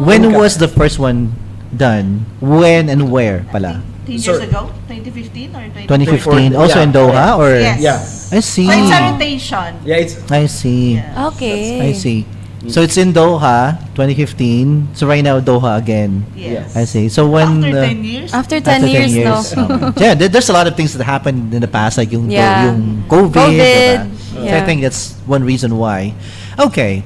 When was the first one done? When and where pala? 10 years So- ago? 2015 or 2015. Before- Also yeah. in Doha, or Yes. Yeah. I see. So it's a rotation. Yeah, it's I see. Yeah. Okay. I see. So it's in Doha, 2015. So right now Doha again. Yes. I see. So when After 10 years? After 10 after 10 years, no? okay. Yeah, there's a lot of things that happened in the past, like yung Yeah. yung COVID. COVID, diba? So I yeah. think that's one reason why. Okay.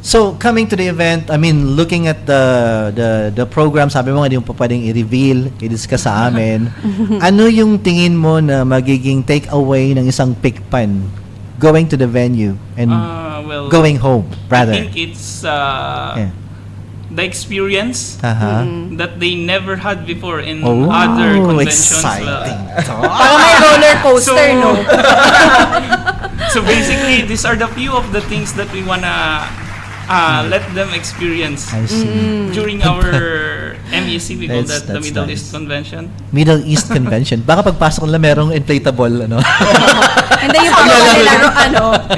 So coming to the event, I mean, looking at the program, sabi mo hindi mo pa pwedeng i-reveal, i-discuss sa amin. Ano yung tingin mo na magiging takeaway ng isang PICPAN going to the venue and Well, going home, rather? I think it's Yeah. the experience that they never had before in Oh, other conventions. exciting. Parang may roller coaster, So- no? So basically, these are the few of the things that we wanna let them experience I see. during our MEC. We call That's- that the that's Middle nice. East Convention. Middle East Convention. Baka pagpasok nila merong inflatable, ano? Hindi yung pagkakala nila,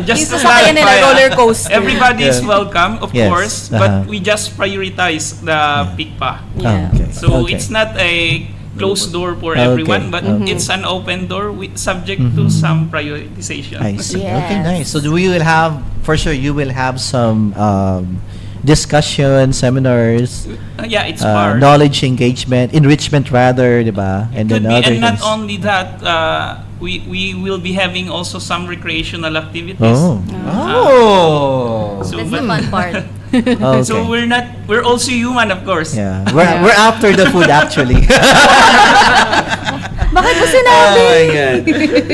Just yung to sasakyan nila, clarify, roller coaster. Everybody is Yeah. welcome, of Yes, course, but we just prioritize the PICPA. Ah, okay. So Okay. it's not a closed door for Okay, everyone, but okay. it's an open door subject to some prioritization. I see. Yes. Okay, nice. So we will have, for sure, you will have some discussion, seminars, Yeah, it's part. knowledge engagement, enrichment rather, diba? And Could then be, other and not things. only that, we will be having also some recreational activities. Oh. Oh. So, That's the but- fun part. Okay. So we're also human, of course. Yeah. We're after the food, actually. Bakit mo sinabi? Oh my God.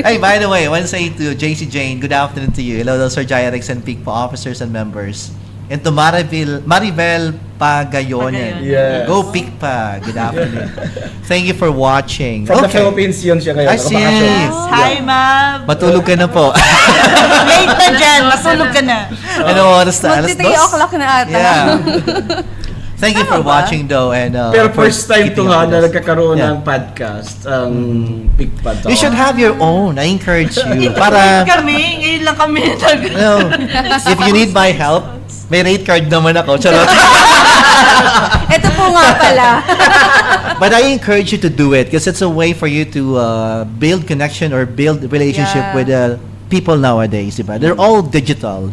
Hey, by the way, I want to say to JC Jane, good afternoon to you. Hello, those are Gyrex and PICPA officers and members. And to Maribel Pagayonan. Yes. Go PICPA. Good afternoon. Thank you for watching. from the Philippines yun siya ngayon. I see. nakabakasyon. Hi, ma'am. Matulog ka na po. Late na dyan. Matulog ka na. Ano oras na? Alas Magti 3 dos? o'clock na ata. Yeah. Thank you for watching though, and Pero for first time to keeping ha up with na us. nagkakaroon Yeah. ng podcast ang PICPA. You should have your own. I encourage you. Para, Kami, ngayon lang kami no, if you need my help, may rate card naman ako. Charot. Ito po nga pala. But I encourage you to do it because it's a way for you to build connection or build relationship Yeah. with people nowadays. Diba? They're all digital.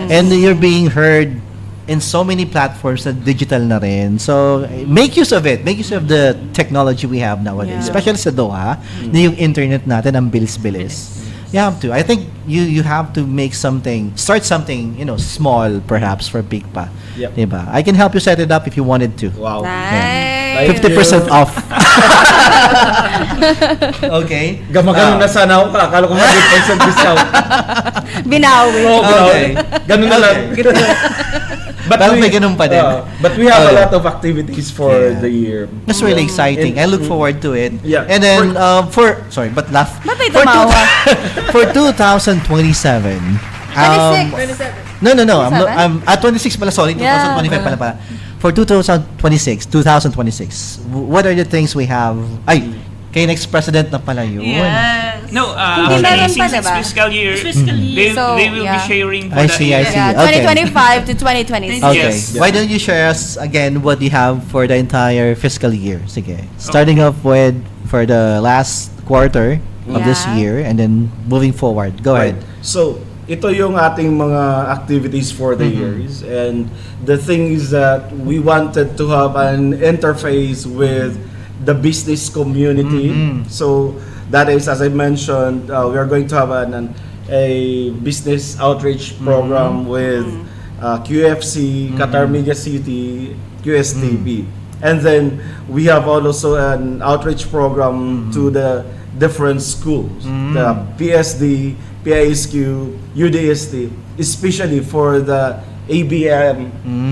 And you're being heard in so many platforms na digital na rin. So, make use of it. Make use of the technology we have nowadays. Yeah. Especially sa Doha, na yung internet natin ang bilis-bilis. You have to. I think you have to make something, start something, small perhaps for PICPA. Yep. Diba? I can help you set it up if you wanted to. Wow. Nice. Thank 50% you. off. Okay? Gamagano na sana ako. Akala ko 100% discount. Binawi. Okay. Ganun na lang. Pero may ganun pa din. But we have a Okay. lot of activities for Yeah. the year. That's really exciting. I look forward to it. Yeah. And then sorry, but laugh. Ba't may For tumawa? for 2027. 26. No. I'm 27? at 26 pala, sorry. 2025 Yeah. pala. For 2026, what are the things we have? Ay, kay next president na pala yun. Yes. No, Hindi actually, meron pa, since it's diba? fiscal year, Fiscal year. So, they will be yeah. sharing for I the see, year. I see. Yeah, Okay. 2025 to 2026. Okay. Yes. Why don't you share us again what you have for the entire fiscal year? Sige. Starting off with for the last quarter of this Yeah. year and then moving forward. Go Right. ahead. So, ito yung ating mga activities for the years. And the thing is that we wanted to have an interface with the business community. So, that is, as I mentioned, we are going to have a business outreach program with QFC, Qatar Media City, QSTV. And then we have also an outreach program to the different schools, the PSD, PISQ, UDST, especially for the ABM,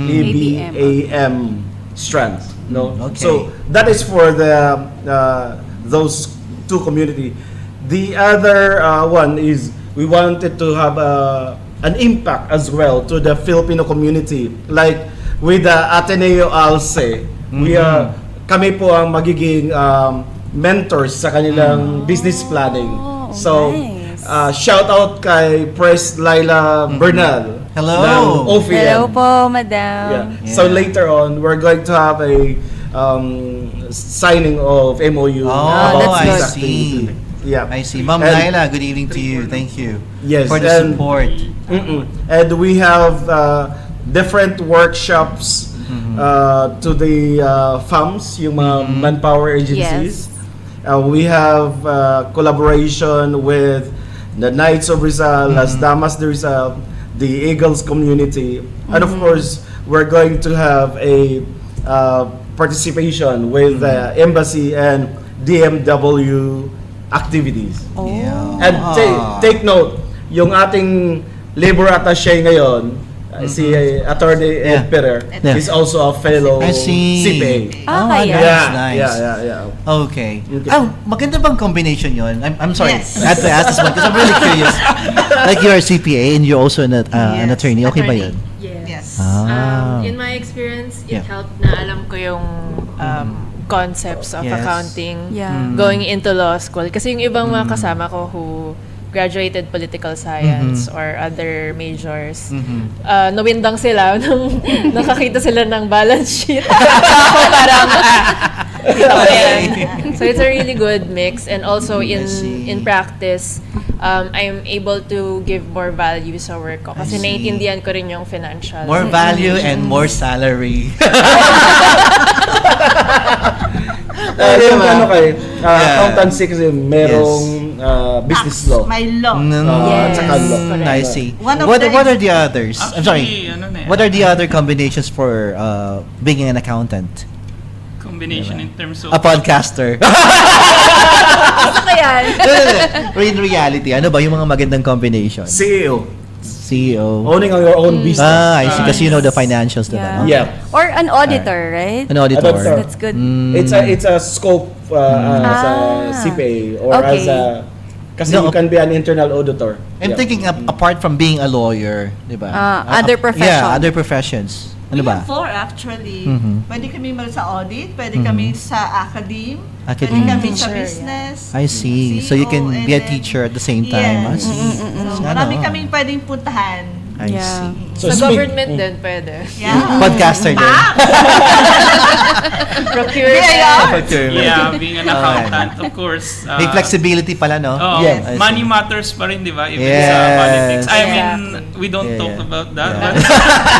ABAM strands. No, Okay. so that is for the those two community. The other one is we wanted to have an impact as well to the Filipino community, like with the Ateneo Alce. We are kami po ang magiging mentors sa kanilang business planning. So nice. shout out kay Pres Laila Bernal. Hello. ng OFIM. Hello po, madam. Yeah. So later on, we're going to have a signing of MOU about that's this good. activity. Yeah. I see. Ma'am And- Laila, good evening to you. Thank you Yes, for the and- support. And we have different workshops to the FAMs, yung mga manpower agencies. We have collaboration with the Knights of Rizal, Las Damas de Rizal, the Eagles community, and of course, we're going to have a participation with the embassy and DMW activities. Yeah. And take note, yung ating labor attaché ngayon, si Attorney Ed Perer, Yeah. is also a fellow I see. CPA. Ah, Oh, kaya. that's nice. Yeah. Okay. Okay. Oh, maganda bang combination yun? I'm sorry. Yes. I have to ask this one because I'm really curious. Like you're a CPA and you're also an attorney. Okay ba yun? Yes. Ah. In my experience, it Yeah. helped na alam ko yung concepts of Yes. accounting Yeah. going into law school. Kasi yung ibang mga kasama ko who graduated political science or other majors, nawindang sila nung nakakita sila ng balance sheet. Ako parang, kita ko yan. So it's a really good mix, and also see. in practice, I'm able to give more value sa work ko kasi see. naiintindihan ko rin yung financial. More value and more salary. Yung Diba? ano kay Yeah. accountancy kasi merong business law. My law. At saka law. I see. One of What the- are the others? I'm sorry. Actually, ano na yan? What are the other combinations for being an accountant? Combination in terms of A podcaster. Gusto ko yan. In reality, ano ba yung mga magandang combination? CEO. CEO. Owning your own business. I see. Kasi you know the financials, diba? Yeah. No? Yeah. Or an auditor, right? An auditor. Auditor. That's good. It's a scope as a CPA or Okay. as a kasi No, you can be an internal auditor. I'm Yeah. thinking apart from being a lawyer, diba? Other profession. Yeah, other professions. Ano We ba? have four actually. Pwede kami sa audit, pwede Mhm. kami sa academe, pwede Academe. kami sa Teacher, business. I see. So you can CEO, be a and then- teacher at the same time. I Yes. see. So, Ano? marami kaming pwedeng puntahan. I Yeah. see. So Sa speak- government din, pwede. Yeah. Podcaster din. Procurement. Procurement. yeah, being an accountant, of course. May flexibility pala, no? Oo, Yes. I see. money matters pa rin, di ba? Even Yes. sa politics. I mean, Exactly. we don't Yeah, talk yeah. about that. Yeah.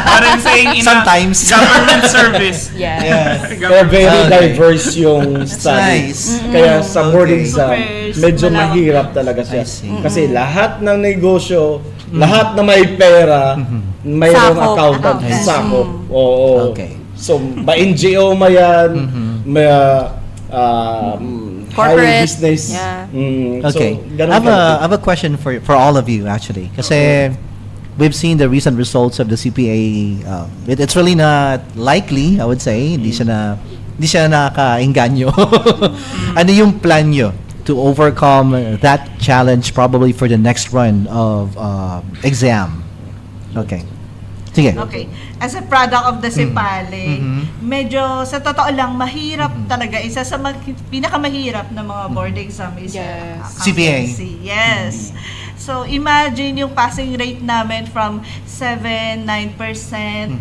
But I'm saying in Sometimes. a government service. Yeah. Kaya Government- very Okay. diverse yung study. nice. Kaya sa board Okay. exam, Super medyo malawak. mahirap talaga siya. I see. Kasi lahat ng negosyo, lahat na may pera, mayroong Sakop. accountant. Okay. Sakop. Oo. Okay. So, ba-NGO ma yan, may Corporate. high business. Yeah. Okay. So, ganun I have a question for all of you actually. Kasi we've seen the recent results of the CPA. It's really not likely, I would say. Hindi siya nakakainganyo. Ano yung plan nyo to overcome that challenge probably for the next run of exam? Okay. Sige. Okay. As a product of the CEPALE, medyo sa totoo lang mahirap talaga. Isa sa pinakamahirap na mga board exam is Yes. accountancy. Yes. So imagine yung passing rate namin from 7, 9%.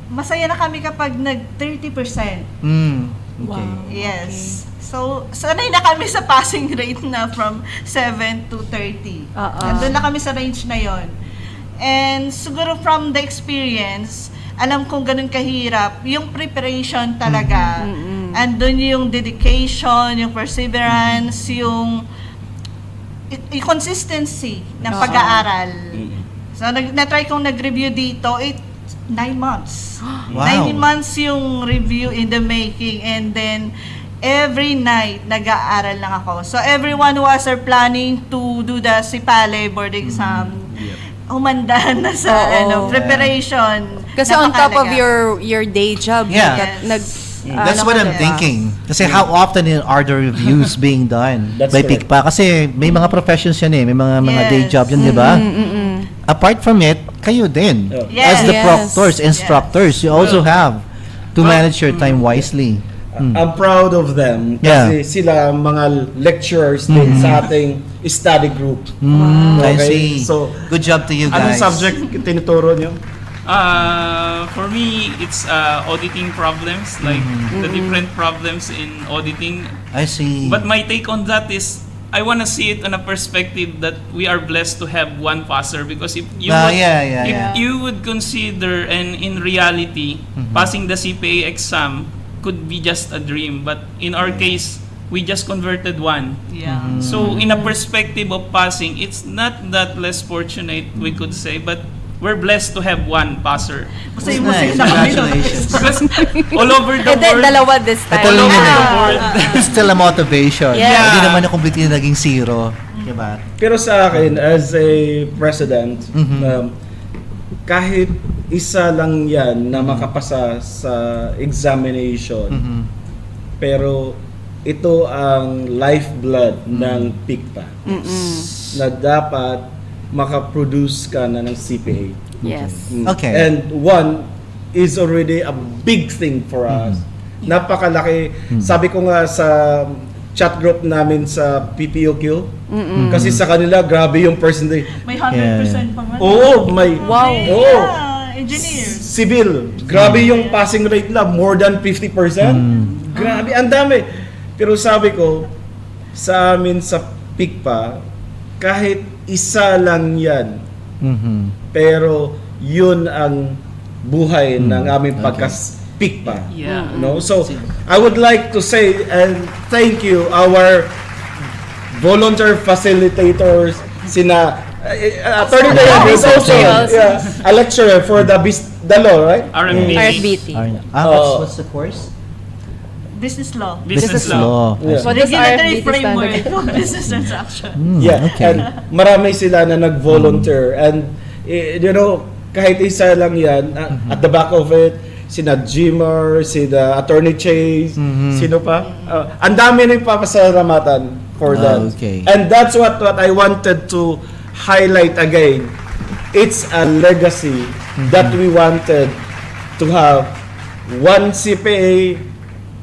Masaya na kami kapag nag 30%. Okay. Yes. So, sanay na kami sa passing rate na from 7 to 30. Nandun na kami sa range na yon. And siguro from the experience, alam kong ganun kahirap, yung preparation talaga, andun yung dedication, yung perseverance, yung consistency ng pag-aaral. So, na-try kong nag-review dito, 9 months. Wow. 9 months yung review in the making, and then every night nag-aaral lang ako. So everyone who was planning to do the CEPALE board exam, humanda na sa Oo. preparation. Kasi on top of Napakahalaga. your day job, Yeah. That's what I'm thinking. Kasi how often are the reviews being done That's by correct. PICPA? Kasi may mga professions yan may mga day Yes. job yun, di ba? Apart from it, kayo din. Yes. As the Yes. proctors, instructors, you also have to manage your time wisely. I'm proud of them Yeah. kasi sila mga lecturers din sa ating study group. I Okay, see. so, Good job to you Anong guys. subject tinuturo nyo? For me, it's auditing problems, like the different problems in auditing. I see. But my take on that is, I want to see it on a perspective that we are blessed to have one passer, because if you if you would consider, and in reality, passing the CPA exam could be just a dream, but in our case, we just converted one. Yeah. So in a perspective of passing, it's not that less fortunate, we could say, but we're blessed to have one passer. Masaya Nice. na kami nun. Congratulations. Because all over the And then, world, dalawa this time. Ito lang yun the eh. world. It's still a motivation. Yeah. Hindi naman na completely naging zero. Diba? Pero sa akin, as a president, kahit isa lang yan na makapasa sa examination, pero ito ang lifeblood ng PICPA na dapat makaproduce ka na ng CPA. Yes. Okay. And one is already a big thing for us. Napakalaki. Sabi ko nga sa chat group namin sa PPOQ, kasi sa kanila, grabe yung percentage. May 100% pa man. Oo, may... Wow. Oo. Engineer. Civil. Grabe yung passing rate na, more than 50%. Grabe, ang dami. Pero sabi ko, sa amin sa PICPA, kahit isa lang yan, pero yun ang buhay ng aming pagka-PICPA. Yeah. No? So, I would like to say and thank you our volunteer facilitators, sina Attorney Dayan is also a lecturer for the law, right? RFBT. What's the course? Business law. Business law. Yeah. What is Regulatory RFBT framework stand of business transaction. Yeah, okay. and marami sila na nag-volunteer and you know, kahit isa lang yan, at the back of it, sina Jimmer, sina Attorney Chase, sino pa? Ang dami nang papasalamatan for that. Okay. And that's what I wanted to highlight again. It's a legacy that we wanted to have one CPA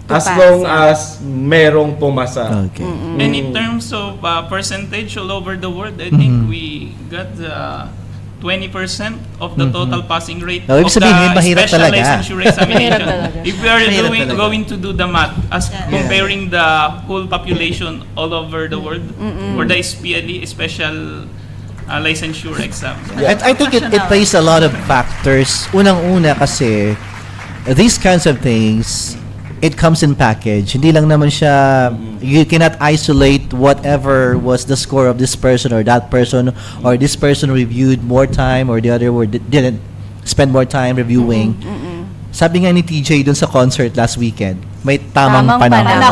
as long as merong pumasa. Okay. And in terms of percentage all over the world, I think we got 20% of the total passing rate Oh, of ibig sabihin, the mahirap special talaga. licensure examination. Mahirap talaga. If we are Mahirap talaga. going to do the math as comparing the whole population all over the world for the SPLE, special licensure exam. I think it plays a lot of factors. Unang-una kasi, these kinds of things, it comes in package. Hindi lang naman siya, you cannot isolate whatever was the score of this person or that person, or this person reviewed more time or the other didn't spend more time reviewing. Sabi nga ni TJ dun sa concert last weekend, may tamang panahon.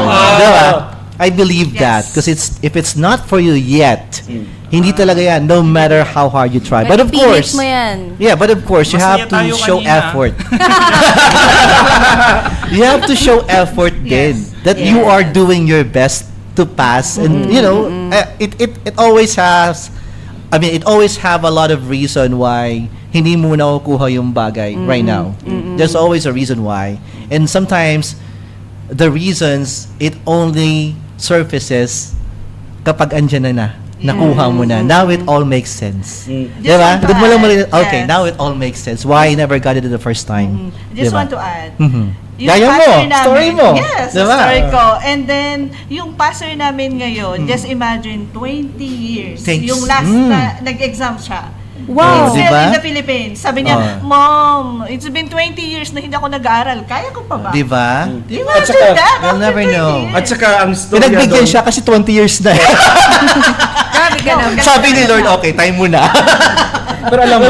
Diba? I believe that because if it's not for you yet, hindi talaga yan, no matter how hard you try. But of course, mo yan. yeah, but of course, you Masaya have to tayo show kanina. effort. You have to show effort din that you are doing your best to pass, and you know, it always has. I mean, it always have a lot of reason why hindi mo nakukuha yung bagay right now. There's always a reason why, and sometimes the reasons it only surfaces kapag andyan na nakuha mo na. Now it all makes sense. Just Diba? want to Doon mo lang add, mali- okay, yes. now it all makes sense. Why I never got it the first time. Just Diba? want to add. Yung Gaya mo, passer namin- story mo. Yes, Diba? story ko. And then, yung passer namin ngayon, just imagine, 20 years. Thanks. Yung last na nag-exam siya. Wow. It's still Diba? in the Philippines. Sabi niya, Mom, it's been 20 years na hindi ako nag-aaral. Kaya ko pa ba? Diba? Imagine At saka, that. you'll after never 20 know. years. At saka ang story Pinagbigyan siya kasi 20 years na. Grabe ka na. Sabi ni Lord, okay, time mo na. Pero alam mo,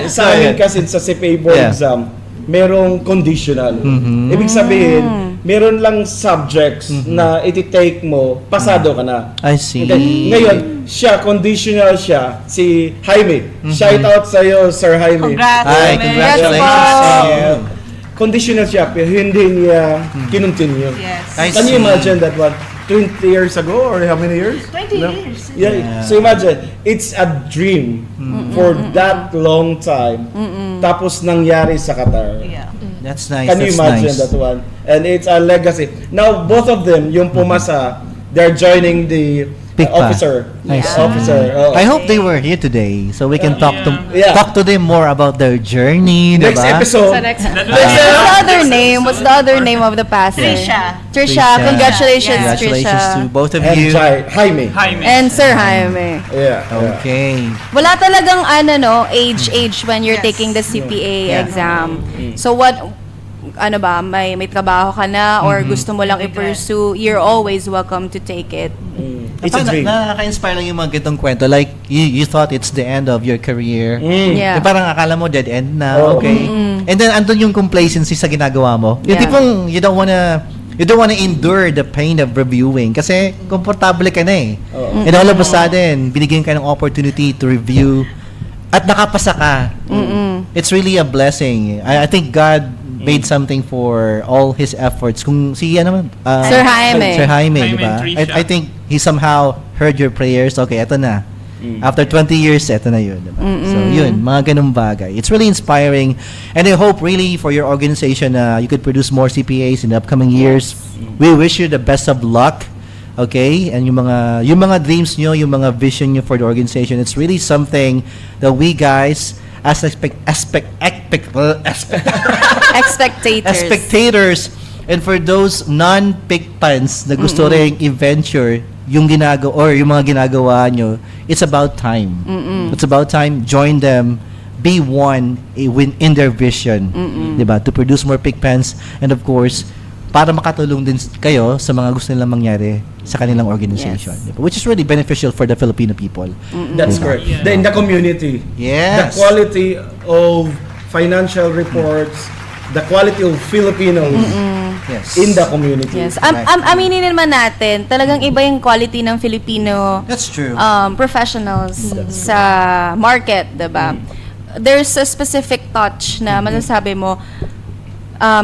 sa amin kasi sa CPA board Yeah. exam, merong conditional. Ibig sabihin, meron lang subjects na iti-take mo, pasado ka na. I see. Okay. Ngayon, conditional siya, si Jaime. Shout out sa'yo, Sir Jaime. Congrats. Hi, Jaime. congratulations to you. Conditional siya, pero hindi niya kinontinue. Yes. I Can you see. imagine that one? 20 years ago or how many years? 20 No? years. Yeah. So imagine, it's a dream for that long time. Tapos nangyari sa Qatar. Yeah. That's nice. Can you That's imagine nice. that one? And it's a legacy. Now both of them, yung pumasa, they're joining the Pikpa. officer. I see. Officer. Oh. I hope they were here today so we can talk Yeah. to them more about their journey, Next diba? episode. Sa next That What's the other name? What's the other name of the passer? Trisha. Trisha. Congratulations, Congratulations to Trisha. both of And you. Jaime. Jaime. And Sir Jaime. Yeah. Okay. Wala talagang age when you're Yes. taking the CPA Yeah. exam. So what may trabaho ka na or gusto mo lang i-pursue, you're always welcome to take it. It's a dream. Nakaka-inspire lang yung mga ganitong kwento. Like, you thought it's the end of your career. Yeah. Eh, parang akala mo dead end na, Oh. okay. And then, andun yung complacency sa ginagawa mo. Yung Yeah. tipong, you don't wanna endure the pain of reviewing kasi komportable ka na eh. Oo. And all of a sudden, binigyan ka ng opportunity to review at nakapasa ka. It's really a blessing. I think God made something for all his efforts. Kung si Sir Jaime. Sir Jaime, Jaime diba? and Trisha. I think he somehow heard your prayers. Okay, eto na. After 20 years, eto na yun. Diba? So, yun, mga ganung bagay. It's really inspiring. And I hope really for your organization you could produce more CPAs in the upcoming years. We wish you the best of luck. Okay? And yung mga dreams nyo, yung mga vision nyo for the organization, it's really something that we guys, as spectators, and for those non-PICPANs na gusto rin i-venture yung mga ginagawa nyo, it's about time. It's about time. Join them. Be one in their vision. Diba? To produce more PICPANs and of course, para makatulong din kayo sa mga gusto nilang mangyari sa kanilang organization. Yes. Diba? Which is really beneficial for the Filipino people. That's correct. Yeah. In the community. Yes. The quality of financial reports, the quality of Filipinos Yes. in the community. Yes. Aminin naman natin, talagang iba yung quality ng Filipino That's true. professionals sa market, diba? There's a specific touch na masasabi mo,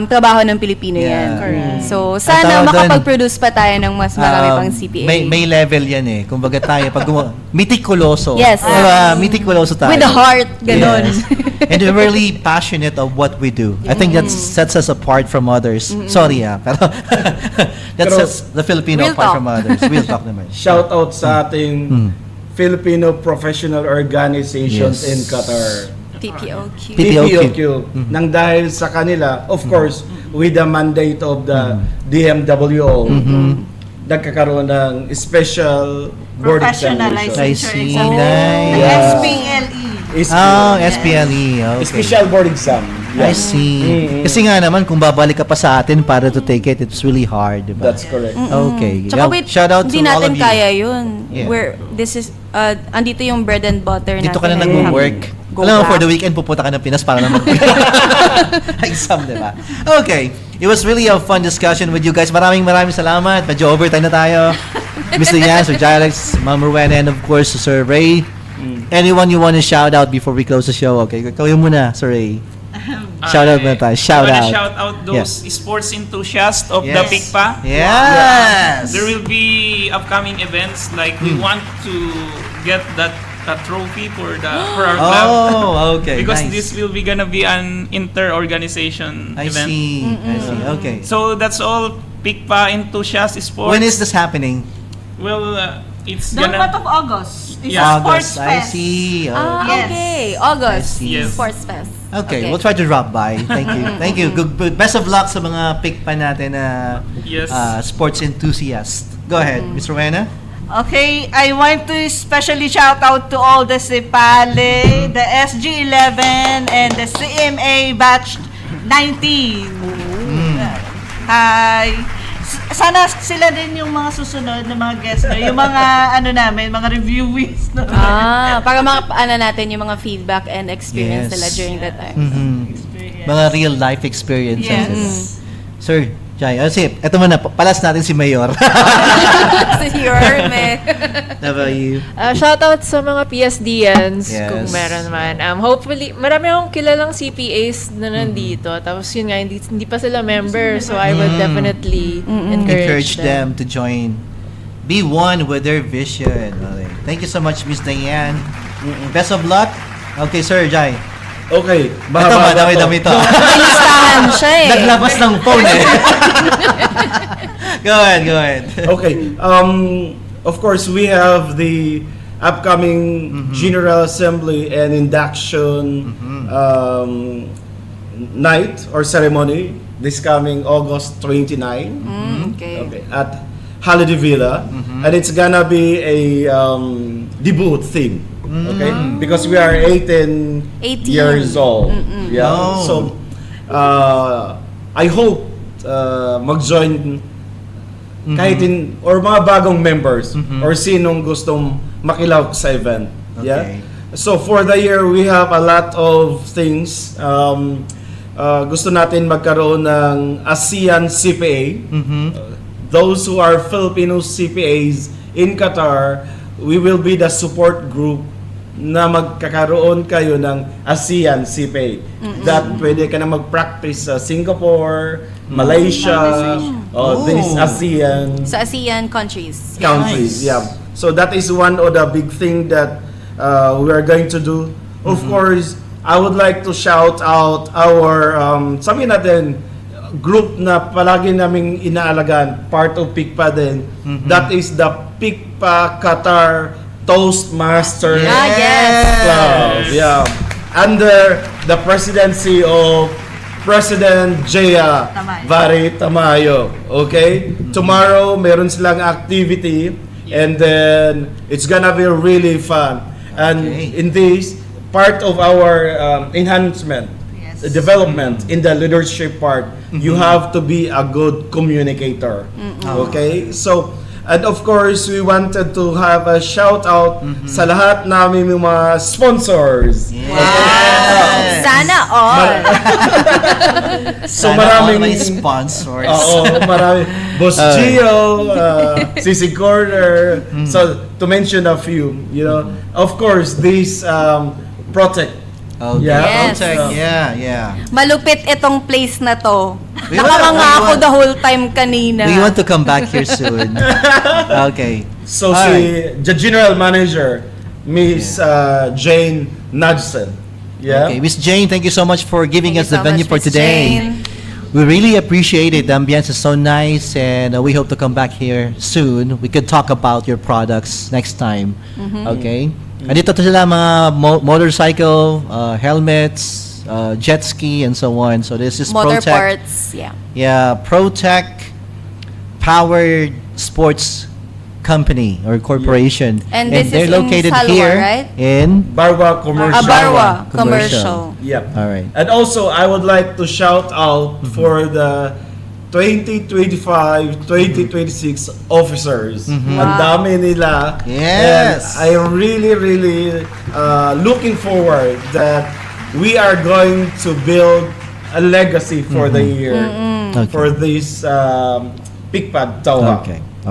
trabaho ng Pilipino Yeah. yan. Correct. So, At sana tawag doon, makapag-produce pa tayo ng mas marami pang CPA. May level yan eh. Kumbaga tayo, pag mitikuloso. Yes. Diba? Mitikuloso tayo. With the heart, ganon. Yes. And we're really passionate of what we do. I think that sets us apart from others. Sorry pero that Pero- sets the Filipino Real apart talk. from others. Real talk naman. Shout out sa ating Filipino professional organizations Yes. in Qatar. PPOQ. PPOQ. Nang dahil sa kanila, of course, with the mandate of the DMWO, nagkakaroon ng special board Professionalized I examination. see. examination. Nice. The Yeah. SPLE. SPLE. Okay. Special board exam. I see. Kasi nga naman, kung babalik ka pa sa atin para to take it, it's really hard, diba? That's correct. Okay. Tsaka Yeah, wait, shout out to hindi all natin of you. kaya yun. Yeah. Andito yung bread and butter Dito natin. ka na nag-work. Go Alam mo, back. for the weekend, pupunta ka ng Pinas para naman exam, diba? Okay. It was really a fun discussion with you guys. Maraming salamat. Medyo overtime na tayo. Mr. Yan, Sir Jarex, Ma'am Rowena, and of course, Sir Ray. Anyone you want to shout out before we close the show? Okay, kayo muna, Sir Ray. Shout out muna tayo. Shout I wanna out. shout out those sports enthusiasts of the Yes. PICPA. Yes! There will be upcoming events like we want to get that trophy for our club. Oh, okay. Because Nice. this will be gonna be an inter-organization I event. see. I see. Okay. So that's all PICPA enthusiast sports. When is this happening? Well, it's The month gonna of August. It's Yeah. a sports August. I fest. see. Yes. Okay. August. I see. Yes. Sports Fest. Okay, we'll try to drop by. Thank you. Thank you. Good, best of luck sa mga PICPA natin na Yes. sports enthusiasts. Go ahead, Ms. Rowena. Okay, I want to especially shout out to all the Sipale, the SG11, and the CMA Batch 19. Hi! Sana sila din yung mga susunod na mga guests, no? Yung mga mga reviewees. No? Para natin yung mga feedback and experience Yes. nila during that time. Mga real life experiences. Yes. diba? Sir Jai, sige, eto muna, palas natin si Mayor. Si Yorme. How about you? Shoutout sa mga PSDNs Yes. kung meron man. Hopefully, marami akong kilalang CPAs na nandito. Tapos yun nga, hindi pa sila member. So I would definitely encourage them to join. Be one with their vision. Okay. Thank you so much, Miss Diane. Best of luck. Okay, Sir Jai. Okay, Ito, mahaba na to. madami-dami to. Listahan siya eh. Naglabas ng phone eh. Go ahead. Okay. Of course, we have the upcoming General Assembly and induction night or ceremony this coming August 29. Okay. At Holiday Villa, and it's gonna be a debut theme. Okay, because we are 18 years old. Yeah. Oh. So, I hope mag-join kahit or mga bagong members or sinong gustong makilahok sa event. Okay. Yeah. So for the year we have a lot of things. Gusto natin magkaroon ng ASEAN CPA. Those who are Filipino CPAs in Qatar, we will be the support group na magkakaroon kayo ng ASEAN CPA. That pwede ka na mag-practice sa Singapore, Malaysia, these ASEAN Sa ASEAN countries. countries. Yeah. So that is one of the big thing that we are going to do. Of course, I would like to shout out our sabihin natin group na palagi naming inaalagaan, part of PICPA din. That is the PICPA Qatar Toastmaster Club. Yeah. Under the presidency of President Jaya Vari Tamayo. Okay? Tomorrow, meron silang activity and then it's gonna be really fun. And in this, part of our enhancement, development in the leadership part, you have to be a good communicator. Okay? So, and of course, we wanted to have a shout out sa lahat namin mga sponsors. Yes. Sana all. So Sana maraming all my sponsors. Oo, marami. Boss Gio, Sisi Corner. So to mention a few, you know, of course, this Protect. Okay. Yes. Protect. Yeah. Malupit itong place na to. We Nakakanga want- ako the whole time kanina. We want to come back here soon. Okay. So All the general manager, Miss Jane Nudson. Yeah. Okay, Miss Jane, thank you so much for giving Thank us you the so venue much, for Miss today. Jane. We really appreciate it. The ambience is so nice, and we hope to come back here soon. We could talk about your products next time. Okay? Andito to sila mga motorcycle, helmets, jet ski, and so on. So this is Motor Protec. parts, yeah. Yeah, Protec Powered Sports Company or Corporation. And this they're is in located Salwa, here right? in Barwa Commercial. Abarwa Commercial. Commercial. Yep. All right. And also, I would like to shout out for the 2025-2026 officers. Ang dami nila. Yes. And I am really looking forward that we are going to build a legacy for the year Okay. for this PICPA Tauha.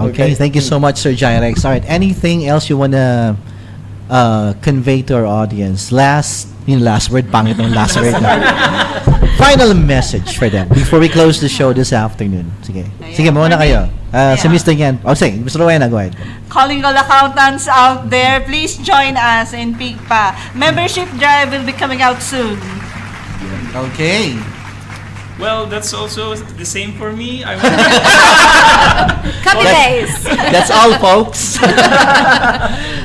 Okay. Thank you so much, Sir Jairex. All right. Anything else you wanna convey to our audience? Last word, pangit ng last word. Final message for them before we close the show this afternoon. Sige, muna kayo. Si Mr. Yan. Sige, Mr. Rowena, go ahead. Calling all accountants out there, please join us in PICPA. Membership drive will be coming out soon. Okay. Well, that's also the same for me. I Copy paste. That's all, folks.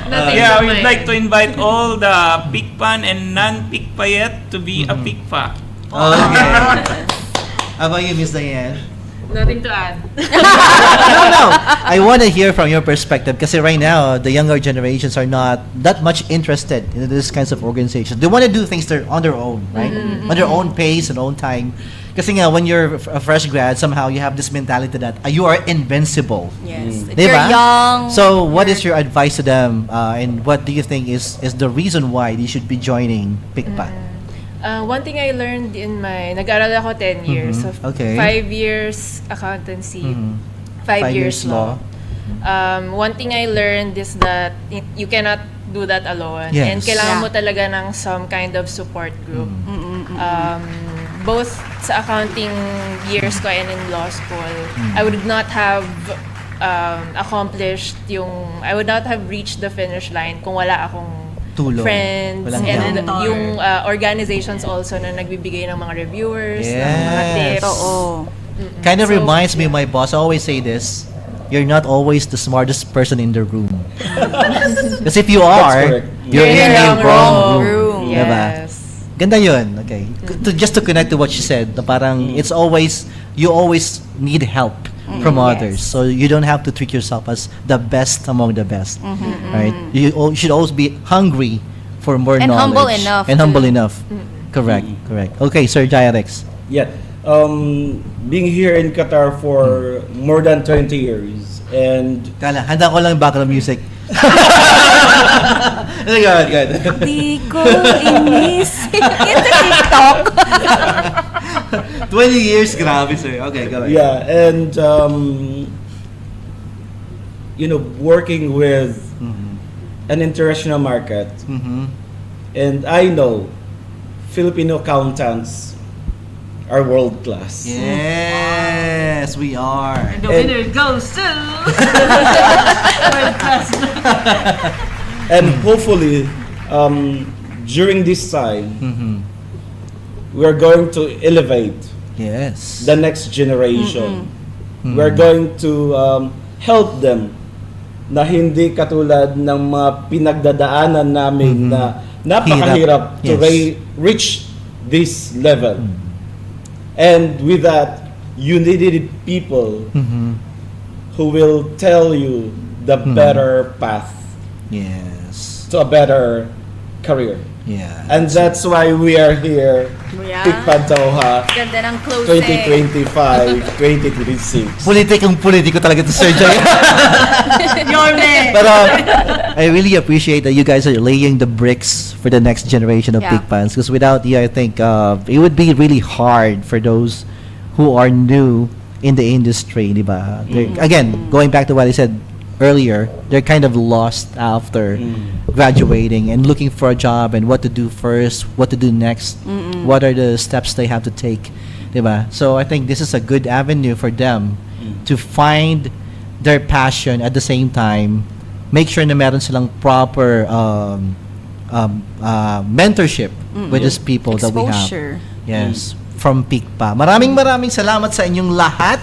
yeah, we'd like to invite all the PICPAN and non-PICPA yet to be a PICPA. Okay. How about you, Miss Diane? Nothing to add. No. I want to hear from your perspective kasi right now, the younger generations are not that much interested in this kinds of organizations. They want to do things on their own, right? On their own pace and own time. Kasi nga, when you're a fresh grad, somehow you have this mentality that you are invincible. Yes. If Diba? you're young. So, what is your advice to them, and what do you think is the reason why they should be joining PICPA? One thing I learned in nag-aral ako 10 years. So, Okay. 5 years accountancy, 5 years law. One thing I learned is that you cannot do that alone. Yes. And kailangan Yeah. mo talaga ng some kind of support group. Both sa accounting years ko and in law school, I would not have I would not have reached the finish line kung wala akong Tulong. friends Walang and help. yung organizations also na nagbibigay ng mga reviewers, ng mga Yes. tips. Oo. Kind of So, reminds me of my boss. I always say this. You're not always the smartest person in the room. Because if you are, correct. you're in the wrong room. room. Diba? Yes. Ganda yun. Okay. Just to connect to what she said, na parang you always need help from others. So you don't have to treat yourself as the best among the best. Right? You should always be hungry for more And knowledge. humble enough And to- humble enough. Correct. Correct. Okay, Sir Jayarex. Yeah. Being here in Qatar for more than 20 years and Kala, handa ko lang yung background music. Good. Di ko inisip. Into TikTok. 20 years, grabe sir. Okay, go ahead. yeah, and working with an international market, and I know Filipino accountants are world class. Yes, we are. The winner goes to world class. And hopefully, during this time, we're going to elevate Yes. the next generation. We're going to help them na hindi katulad ng mga pinagdadaanan namin na napakahirap to Yes. reach this level. And with that, you needed people who will tell you the better path Yes. to a better career. Yeah. And that's why we are here, Yeah. Tikpan Tauha, Ganda ng closing. 2025, 2026. Politiko talaga to Sir Jay. Your man. But I really appreciate that you guys are laying the bricks for the next generation of Yeah. Big Pans. Because without you, I think it would be really hard for those who are new in the industry, di ba? Again, going back to what I said earlier, they're kind of lost after graduating and looking for a job and what to do first, what to do next, what are the steps they have to take, diba? So I think this is a good avenue for them to find their passion at the same time, make sure na meron silang proper mentorship with these people that we have. Exposure. Yes, from PICPA. Maraming salamat sa inyong lahat.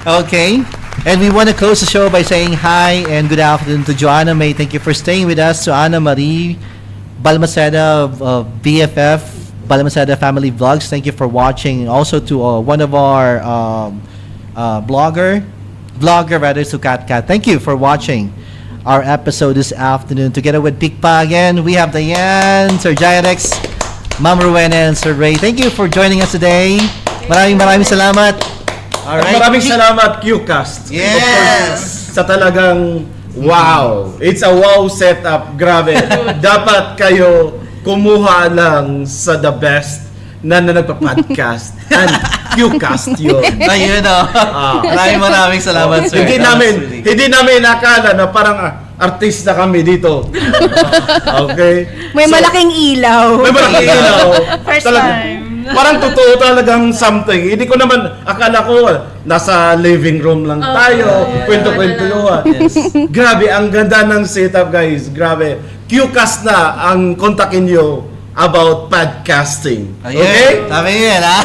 Okay. And we want to close the show by saying hi and good afternoon to Joanna May. Thank you for staying with us. To Anna Marie Balmaceda of BFF, Balmaceda Family Vlogs. Thank you for watching. Also to one of our vlogger rather, to Kat. Thank you for watching our episode this afternoon. Together with Pikpa again, we have Diane, Sir Jayarex, Ma'am Rowena, and Sir Ray. Thank you for joining us today. Maraming salamat. Alright. Maraming salamat, QCast. Yes! Of course, sa talagang wow. It's a wow setup. Grabe. Dapat kayo kumuha lang sa the best na nagpa-podcast. And QCast yun. Ayun o. Maraming salamat, sir. Hindi namin nakala na parang artista kami dito. Okay? May malaking ilaw. May malaking ilaw. First time. Parang totoo talagang something. Hindi ko naman, akala ko nasa living room lang tayo, kwento-kwentuhan. Grabe, ang ganda ng setup guys. Grabe. QCast na ang kontakin nyo about podcasting. Okay? Sabi yan, ha?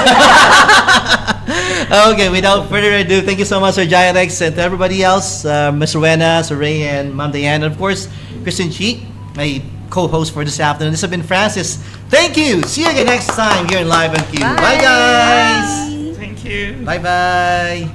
Okay, without further ado, thank you so much, Sir Jayarex, and to everybody else, Ms. Rowena, Sir Ray, and Ma'am Diane, and of course, Kristen Chi, my co-host for this afternoon. This has been Francis. Thank you. See you again next time here in Live and Q. Bye, guys. Thank you. Bye-bye.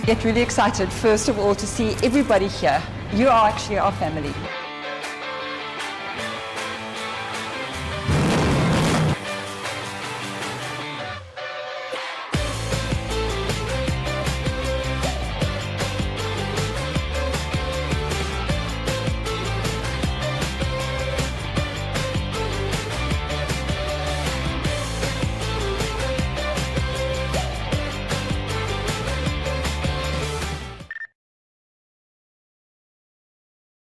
get really excited, first of all, to see everybody here. You are actually our family.